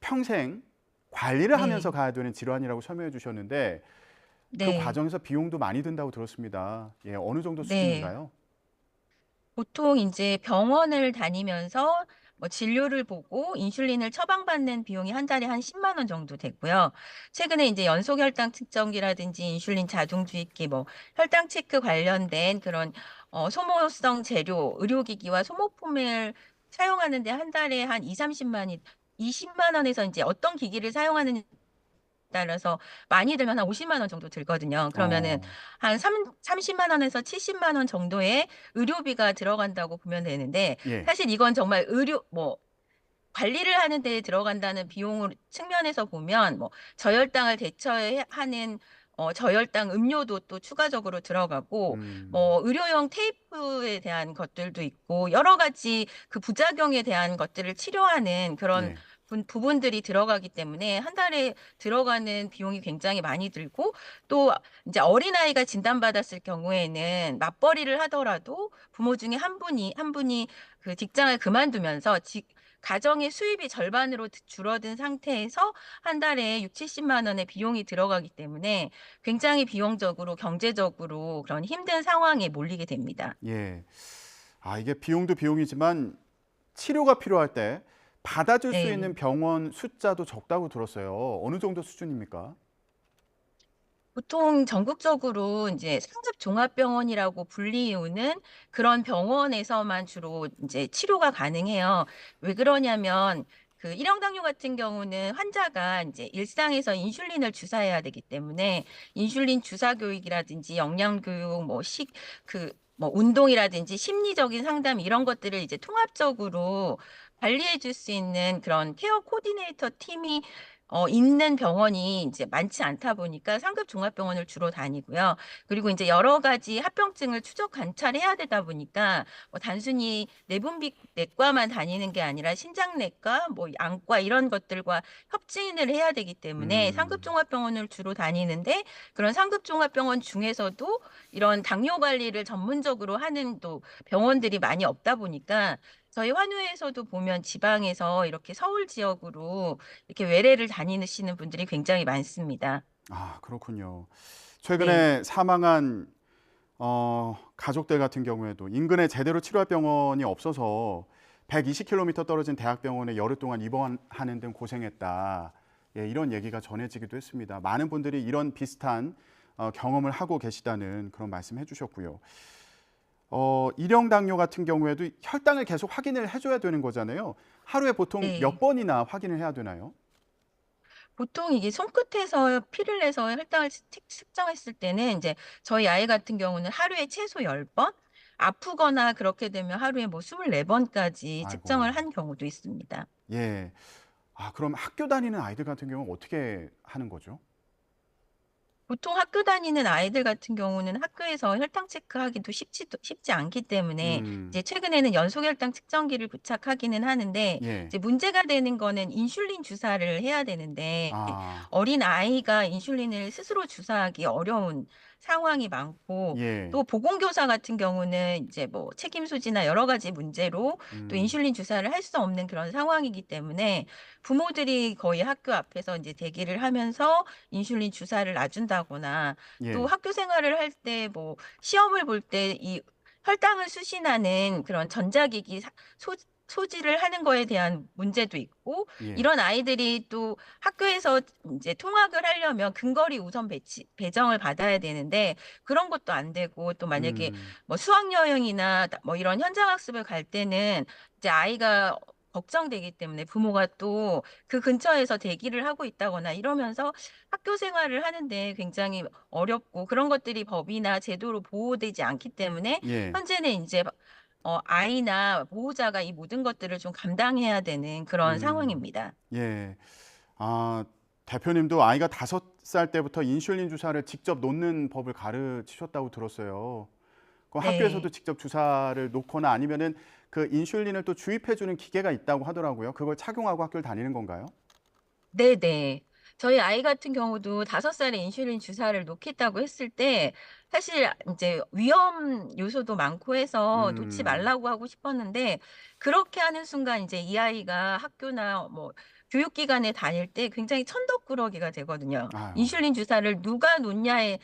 평생 관리를
네.
하면서 가야 되는 질환이라고 설명해 주셨는데
네.
그 과정에서 비용도 많이 든다고 들었습니다. 예, 어느 정도
네.
수준인가요?
보통 이제 병원을 다니면서 뭐 진료를 보고 인슐린을 처방받는 비용이 한 달에 한 10만 원 정도 되고요. 최근에 이제 연소혈당 측정기라든지 인슐린 자동주입기, 뭐 혈당 체크 관련된 그런 소모성 재료, 의료기기와 소모품을 사용하는데 한 달에 한 20만 원에서 이제 어떤 기기를 사용하는 따라서 많이 들면 한 50만 원 정도 들거든요. 그러면은 한 30만 원에서 70만 원 정도의 의료비가 들어간다고 보면 되는데,
예.
사실 이건 정말 관리를 하는 데 들어간다는 비용 측면에서 보면 뭐 저혈당을 대처하는 저혈당 음료도 또 추가적으로 들어가고, 뭐 의료용 테이프에 대한 것들도 있고 여러 가지 그 부작용에 대한 것들을 치료하는 그런
예.
부분들이 들어가기 때문에 한 달에 들어가는 비용이 굉장히 많이 들고, 또 이제 어린아이가 진단받았을 경우에는 맞벌이를 하더라도 부모 중에 한 분이 그 직장을 그만두면서 가정의 수입이 절반으로 줄어든 상태에서 한 달에 6, 70만 원의 비용이 들어가기 때문에 굉장히 비용적으로 경제적으로 그런 힘든 상황에 몰리게 됩니다.
예. 이게 비용도 비용이지만 치료가 필요할 때 받아줄 수
네.
있는 병원 숫자도 적다고 들었어요. 어느 정도 수준입니까?
보통 전국적으로 이제 상급 종합병원이라고 불리우는 그런 병원에서만 주로 이제 치료가 가능해요. 왜 그러냐면 그 일형 당뇨 같은 경우는 환자가 이제 일상에서 인슐린을 주사해야 되기 때문에 인슐린 주사 교육이라든지 영양 교육, 뭐 운동이라든지 심리적인 상담 이런 것들을 이제 통합적으로 관리해 줄 수 있는 그런 케어 코디네이터 팀이 있는 병원이 이제 많지 않다 보니까 상급 종합병원을 주로 다니고요. 그리고 이제 여러 가지 합병증을 추적 관찰해야 되다 보니까 뭐 단순히 내분비내과만 다니는 게 아니라 신장내과, 뭐 안과 이런 것들과 협진을 해야 되기 때문에 상급 종합병원을 주로 다니는데, 그런 상급 종합병원 중에서도 이런 당뇨 관리를 전문적으로 하는 또 병원들이 많이 없다 보니까 저희 환우에서도 보면 지방에서 이렇게 서울 지역으로 이렇게 외래를 다니시는 분들이 굉장히 많습니다.
그렇군요. 최근에 사망한 가족들 같은 경우에도 인근에 제대로 치료할 병원이 없어서 120km 떨어진 대학병원에 열흘 동안 입원하는 등 고생했다. 예, 이런 얘기가 전해지기도 했습니다. 많은 분들이 이런 비슷한 경험을 하고 계시다는 그런 말씀해 주셨고요. 일형 당뇨 같은 경우에도 혈당을 계속 확인을 해줘야 되는 거잖아요. 하루에 보통
네.
몇 번이나 확인을 해야 되나요?
보통 이게 손끝에서 피를 내서 혈당을 측정했을 때는 이제 저희 아이 같은 경우는 하루에 최소 10번, 아프거나 그렇게 되면 하루에 뭐 24번까지 측정을 한 경우도 있습니다.
예. 그럼 학교 다니는 아이들 같은 경우는 어떻게 하는 거죠?
보통 학교 다니는 아이들 같은 경우는 학교에서 혈당 체크하기도 쉽지 않기 때문에 이제 최근에는 연속 혈당 측정기를 부착하기는 하는데
예.
이제 문제가 되는 거는 인슐린 주사를 해야 되는데
아,
어린 아이가 인슐린을 스스로 주사하기 어려운 상황이 많고
예.
또 보건교사 같은 경우는 이제 뭐 책임 소지나 여러 가지 문제로 또 인슐린 주사를 할 수 없는 그런 상황이기 때문에 부모들이 거의 학교 앞에서 이제 대기를 하면서 인슐린 주사를 놔준다거나
예.
또 학교 생활을 할 때 뭐 시험을 볼 때 이 혈당을 수신하는 그런 전자기기 소지를 하는 거에 대한 문제도 있고
예.
이런 아이들이 또 학교에서 이제 통학을 하려면 근거리 우선 배정을 받아야 되는데 그런 것도 안 되고 또 만약에 뭐 수학여행이나 뭐 이런 현장 학습을 갈 때는 이제 아이가 걱정되기 때문에 부모가 또 그 근처에서 대기를 하고 있다거나 이러면서 학교 생활을 하는데 굉장히 어렵고 그런 것들이 법이나 제도로 보호되지 않기 때문에
예.
현재는 이제 아이나 보호자가 이 모든 것들을 좀 감당해야 되는 그런 상황입니다.
예. 대표님도 아이가 5살 때부터 인슐린 주사를 직접 놓는 법을 가르치셨다고 들었어요. 그
네.
학교에서도 직접 주사를 놓거나 아니면은 그 인슐린을 또 주입해주는 기계가 있다고 하더라고요. 그걸 착용하고 학교를 다니는 건가요?
네네. 저희 아이 같은 경우도 5살에 인슐린 주사를 놓겠다고 했을 때 사실 이제 위험 요소도 많고 해서 놓지 말라고 하고 싶었는데 그렇게 하는 순간 이제 이 아이가 학교나 뭐 교육기관에 다닐 때 굉장히 천덕꾸러기가 되거든요.
아유.
인슐린 주사를 누가 놓느냐의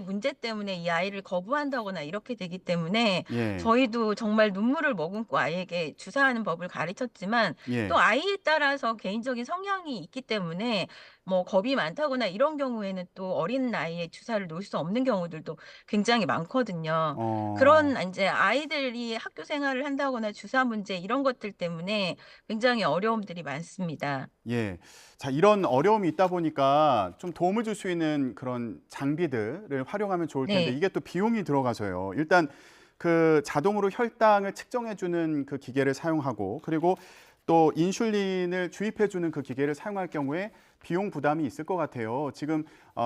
문제 때문에 이 아이를 거부한다거나 이렇게 되기 때문에
예.
저희도 정말 눈물을 머금고 아이에게 주사하는 법을 가르쳤지만
예.
또 아이에 따라서 개인적인 성향이 있기 때문에 뭐 겁이 많다거나 이런 경우에는 또 어린 나이에 주사를 놓을 수 없는 경우들도 굉장히 많거든요. 그런 이제 아이들이 학교 생활을 한다거나 주사 문제 이런 것들 때문에 굉장히 어려움들이 많습니다.
예. 자, 이런 어려움이 있다 보니까 좀 도움을 줄 수 있는 그런 장비들을 활용하면 좋을 텐데
네.
이게 또 비용이 들어가서요. 일단 그 자동으로 혈당을 측정해 주는 그 기계를 사용하고 그리고 또 인슐린을 주입해 주는 그 기계를 사용할 경우에 비용 부담이 있을 것 같아요. 지금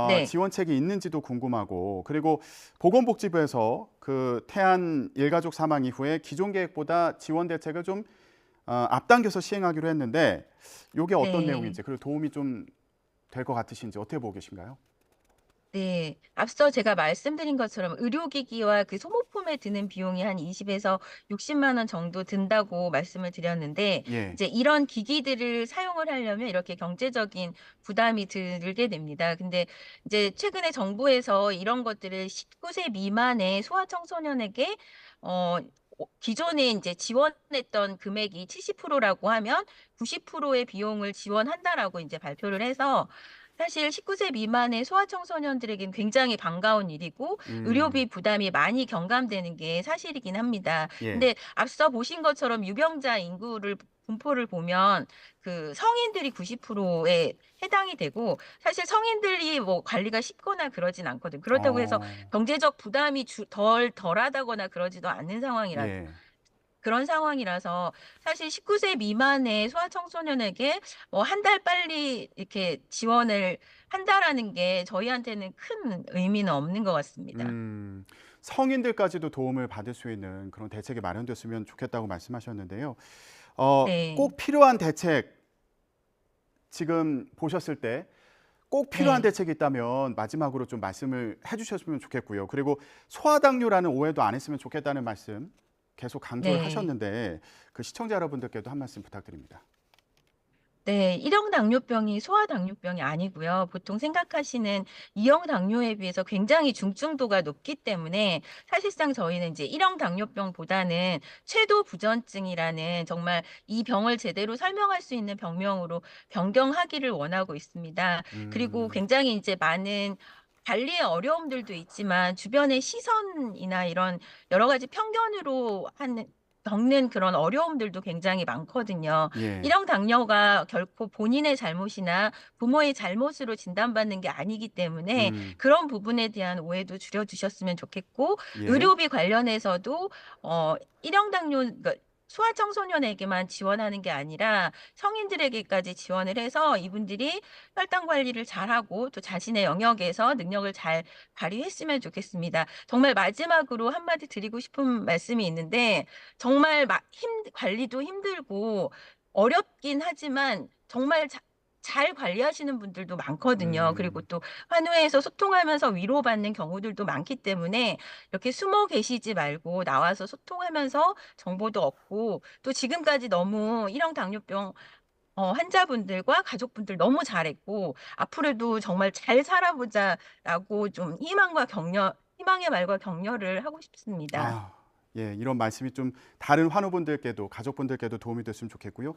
네.
지원책이 있는지도 궁금하고 그리고 보건복지부에서 그 태안 일가족 사망 이후에 기존 계획보다 지원 대책을 좀 앞당겨서 시행하기로 했는데 이게 어떤
네.
내용인지 그리고 도움이 좀 될 것 같으신지 어떻게 보고 계신가요?
네. 앞서 제가 말씀드린 것처럼 의료기기와 그 소모품에 드는 비용이 한 20에서 60만 원 정도 든다고 말씀을 드렸는데
예.
이제 이런 기기들을 사용을 하려면 이렇게 경제적인 부담이 들게 됩니다. 근데 이제 최근에 정부에서 이런 것들을 19세 미만의 소아청소년에게 기존에 이제 지원했던 금액이 70%라고 하면 90%의 비용을 지원한다라고 이제 발표를 해서 사실 19세 미만의 소아청소년들에겐 굉장히 반가운 일이고 의료비 부담이 많이 경감되는 게 사실이긴 합니다.
예.
근데 앞서 보신 것처럼 유병자 인구를 분포를 보면 그 성인들이 90%에 해당이 되고 사실 성인들이 뭐 관리가 쉽거나 그러진 않거든요. 그렇다고 해서 경제적 부담이 덜하다거나 그러지도 않는 상황이라
예.
그런 상황이라서 사실 19세 미만의 소아청소년에게 뭐 한 달 빨리 이렇게 지원을 한다라는 게 저희한테는 큰 의미는 없는 것 같습니다.
성인들까지도 도움을 받을 수 있는 그런 대책이 마련됐으면 좋겠다고 말씀하셨는데요.
네.
꼭 필요한 대책 지금 보셨을 때 꼭 필요한
네.
대책이 있다면 마지막으로 좀 말씀을 해주셨으면 좋겠고요. 그리고 소아당뇨라는 오해도 안 했으면 좋겠다는 말씀 계속 강조를
네.
하셨는데 그 시청자 여러분들께도 한 말씀 부탁드립니다.
네, 1형 당뇨병이 소아당뇨병이 아니고요. 보통 생각하시는 2형 당뇨에 비해서 굉장히 중증도가 높기 때문에 사실상 저희는 이제 1형 당뇨병보다는 최도 부전증이라는 정말 이 병을 제대로 설명할 수 있는 병명으로 변경하기를 원하고 있습니다. 그리고 굉장히 이제 많은 관리의 어려움들도 있지만 주변의 시선이나 이런 여러 가지 편견으로 겪는 그런 어려움들도 굉장히 많거든요.
예.
1형 당뇨가 결코 본인의 잘못이나 부모의 잘못으로 진단받는 게 아니기 때문에 그런 부분에 대한 오해도 줄여주셨으면 좋겠고
예.
의료비 관련해서도 1형 당뇨 그러니까 소아청소년에게만 지원하는 게 아니라 성인들에게까지 지원을 해서 이분들이 혈당 관리를 잘하고 또 자신의 영역에서 능력을 잘 발휘했으면 좋겠습니다. 정말 마지막으로 한마디 드리고 싶은 말씀이 있는데 정말 관리도 힘들고 어렵긴 하지만 정말 잘 관리하시는 분들도 많거든요. 그리고 또 환우회에서 소통하면서 위로받는 경우들도 많기 때문에 이렇게 숨어 계시지 말고 나와서 소통하면서 정보도 얻고 또 지금까지 너무 1형 당뇨병 환자분들과 가족분들 너무 잘했고 앞으로도 정말 잘 살아보자라고 좀 희망의 말과 격려를 하고 싶습니다.
예, 이런 말씀이 좀 다른 환우분들께도 가족분들께도 도움이 됐으면 좋겠고요.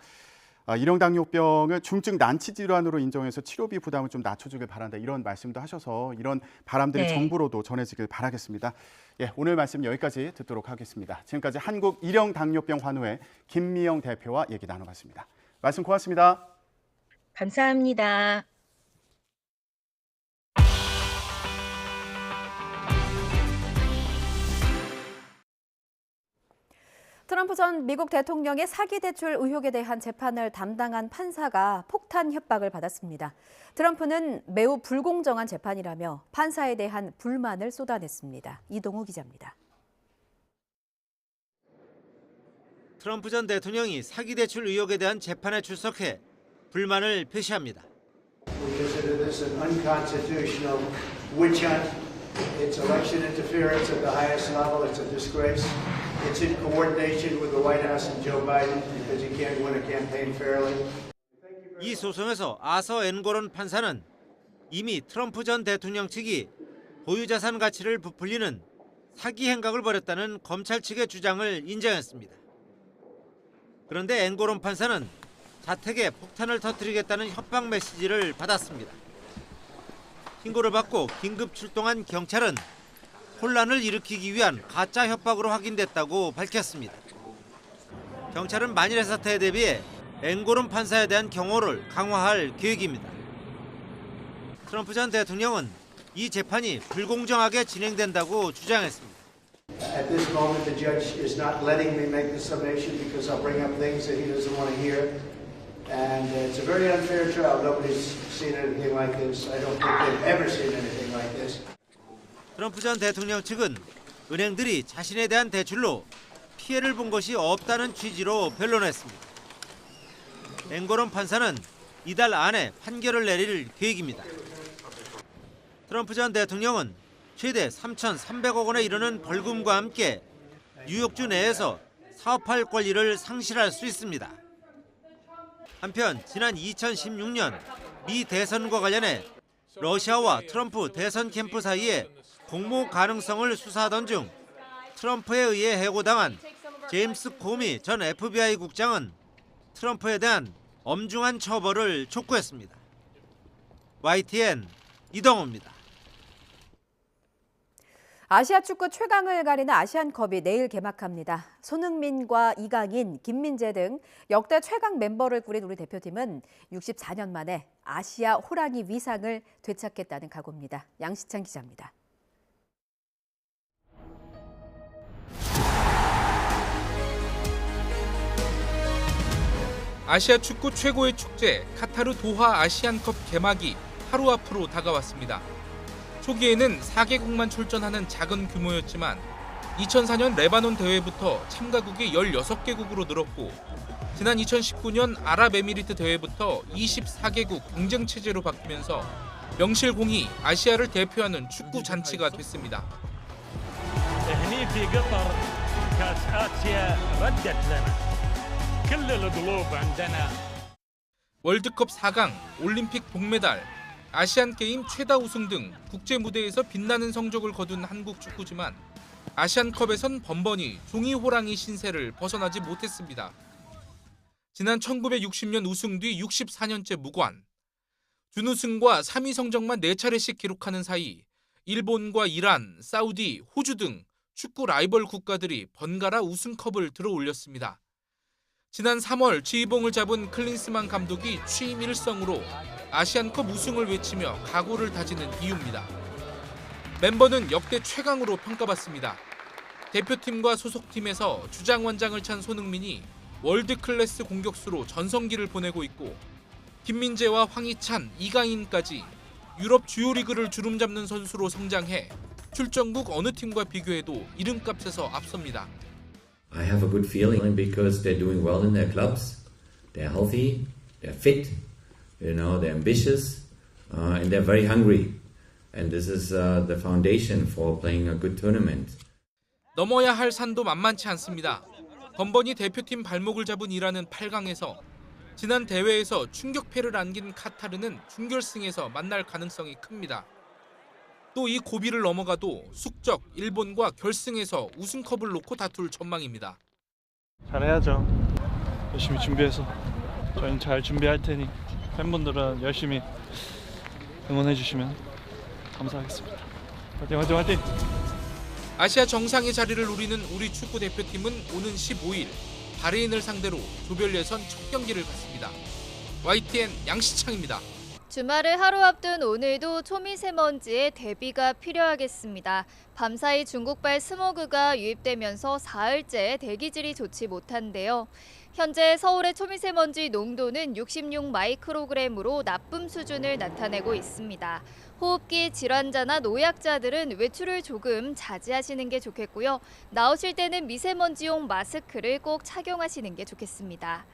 1형 당뇨병을 중증 난치 질환으로 인정해서 치료비 부담을 좀 낮춰주길 바란다 이런 말씀도 하셔서 이런 바람들이
네.
정부로도 전해지길 바라겠습니다. 예, 오늘 말씀 여기까지 듣도록 하겠습니다. 지금까지 한국 1형 당뇨병 환우회 김미영 대표와 얘기 나눠봤습니다. 말씀 고맙습니다.
감사합니다.
트럼프 전 미국 대통령의 사기 대출 의혹에 대한 재판을 담당한 판사가 폭탄 협박을 받았습니다. 트럼프는 매우 불공정한 재판이라며 판사에 대한 불만을 쏟아냈습니다. 이동우 기자입니다.
트럼프 전 대통령이 사기 대출 의혹에 대한 재판에 출석해 불만을 표시합니다.
We consider this an unconstitutional witch hunt. It's election interference at the highest level. It's a disgrace. It's in coordination with the White House and Joe Biden because he can't win a campaign fairly.
이 소송에서 아서 앵고런 판사는 이미 트럼프 전 대통령 측이 보유자산 가치를 부풀리는 사기 행각을 벌였다는 검찰 측의 주장을 인정했습니다. 그런데 앵고런 판사는 자택에 폭탄을 터뜨리겠다는 협박 메시지를 받았습니다. 신고를 받고 긴급 출동한 경찰은 혼란을 일으키기 위한 가짜 협박으로 확인됐다고 밝혔습니다. 경찰은 만일의 사태에 대비해 앵고른 판사에 대한 경호를 강화할 계획입니다. 트럼프 전 대통령은 이 재판이 불공정하게 진행된다고 주장했습니다.
At this moment, the judge is not letting me make the summation because I'll bring up things that he doesn't want to hear. And it's a very unfair trial. Nobody's seen anything like this. I don't think they've ever seen anything like this.
트럼프 전 대통령 측은 은행들이 자신에 대한 대출로 피해를 본 것이 없다는 취지로 변론했습니다. 앵고런 판사는 이달 안에 판결을 내릴 계획입니다. 트럼프 전 대통령은 최대 3,300억 원에 이르는 벌금과 함께 뉴욕주 내에서 사업할 권리를 상실할 수 있습니다. 한편 지난 2016년 미 대선과 관련해 러시아와 트럼프 대선 캠프 사이에 공모 가능성을 수사하던 중 트럼프에 의해 해고당한 제임스 코미 전 FBI 국장은 트럼프에 대한 엄중한 처벌을 촉구했습니다. YTN 이동호입니다.
아시아 축구 최강을 가리는 아시안컵이 내일 개막합니다. 손흥민과 이강인, 김민재 등 역대 최강 멤버를 꾸린 우리 대표팀은 64년 만에 아시아 호랑이 위상을 되찾겠다는 각오입니다. 양시찬 기자입니다.
아시아 축구 최고의 축제 카타르 도하 아시안컵 개막이 하루 앞으로 다가왔습니다. 초기에는 4개국만 출전하는 작은 규모였지만 2004년 레바논 대회부터 참가국이 16개국으로 늘었고 지난 2019년 아랍에미리트 대회부터 24개국 경쟁 체제로 바뀌면서 명실공히 아시아를 대표하는 축구 잔치가 됐습니다.
هني في قطر كاس آسيا ردت لنا كل القلوب عندنا.
월드컵 4강, 올림픽 동메달, 아시안게임 최다 우승 등 국제 무대에서 빛나는 성적을 거둔 한국 축구지만 아시안컵에선 번번이 종이 호랑이 신세를 벗어나지 못했습니다. 지난 1960년 우승 뒤 64년째 무관. 준우승과 3위 성적만 4차례씩 기록하는 사이 일본과 이란, 사우디, 호주 등 축구 라이벌 국가들이 번갈아 우승컵을 들어올렸습니다. 지난 3월 지휘봉을 잡은 클린스만 감독이 취임 일성으로 아시안컵 우승을 외치며 각오를 다지는 이유입니다. 멤버는 역대 최강으로 평가받습니다. 대표팀과 소속팀에서 주장원장을 찬 손흥민이 월드클래스 공격수로 전성기를 보내고 있고 김민재와 황희찬, 이강인까지 유럽 주요 리그를 주름잡는 선수로 성장해 출전국 어느 팀과 비교해도 이름값에서 앞섭니다.
I have a good feeling because they're doing well in their clubs. They're healthy, they're fit, they're ambitious, and they're very hungry. And this is the foundation for playing a good tournament.
넘어야 할 산도 만만치 않습니다. 번번이 대표팀 발목을 잡은 이란은 8강에서, 지난 대회에서 충격패를 안긴 카타르는 준결승에서 만날 가능성이 큽니다. 또 이 고비를 넘어가도 숙적 일본과 결승에서 우승컵을 놓고 다툴 전망입니다.
잘해야죠. 열심히 준비해서 저희는 잘 준비할 테니 팬분들은 열심히 응원해 주시면 감사하겠습니다. 화이팅 화이팅 화이팅!
아시아 정상의 자리를 노리는 우리 축구 대표팀은 오는 15일 바레인을 상대로 조별 예선 첫 경기를 갖습니다. YTN 양시창입니다.
주말을 하루 앞둔 오늘도 초미세먼지에 대비가 필요하겠습니다. 밤사이 중국발 스모그가 유입되면서 사흘째 대기질이 좋지 못한데요. 현재 서울의 초미세먼지 농도는 66 마이크로그램으로 나쁨 수준을 나타내고 있습니다. 호흡기 질환자나 노약자들은 외출을 조금 자제하시는 게 좋겠고요. 나오실 때는 미세먼지용 마스크를 꼭 착용하시는 게 좋겠습니다.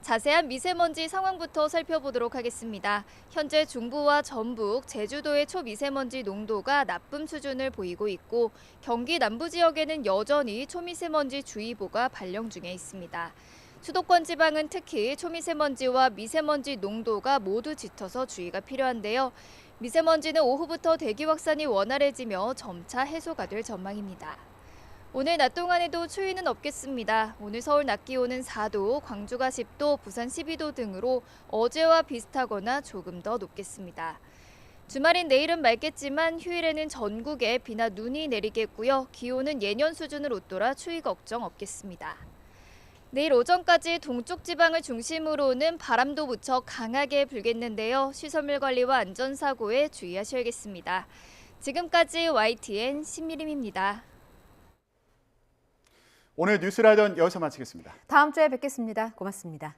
자세한 미세먼지 상황부터 살펴보도록 하겠습니다. 현재 중부와 전북, 제주도의 초미세먼지 농도가 나쁨 수준을 보이고 있고 경기 남부 지역에는 여전히 초미세먼지 주의보가 발령 중에 있습니다. 수도권 지방은 특히 초미세먼지와 미세먼지 농도가 모두 짙어서 주의가 필요한데요. 미세먼지는 오후부터 대기 확산이 원활해지며 점차 해소가 될 전망입니다. 오늘 낮 동안에도 추위는 없겠습니다. 오늘 서울 낮 기온은 4도, 광주가 10도, 부산 12도 등으로 어제와 비슷하거나 조금 더 높겠습니다. 주말인 내일은 맑겠지만 휴일에는 전국에 비나 눈이 내리겠고요. 기온은 예년 수준을 웃돌아 추위 걱정 없겠습니다. 내일 오전까지 동쪽 지방을 중심으로는 바람도 무척 강하게 불겠는데요. 시설물 관리와 안전사고에 주의하셔야겠습니다. 지금까지 YTN 신미림입니다.
오늘 뉴스라이더는 여기서 마치겠습니다.
다음 주에 뵙겠습니다. 고맙습니다.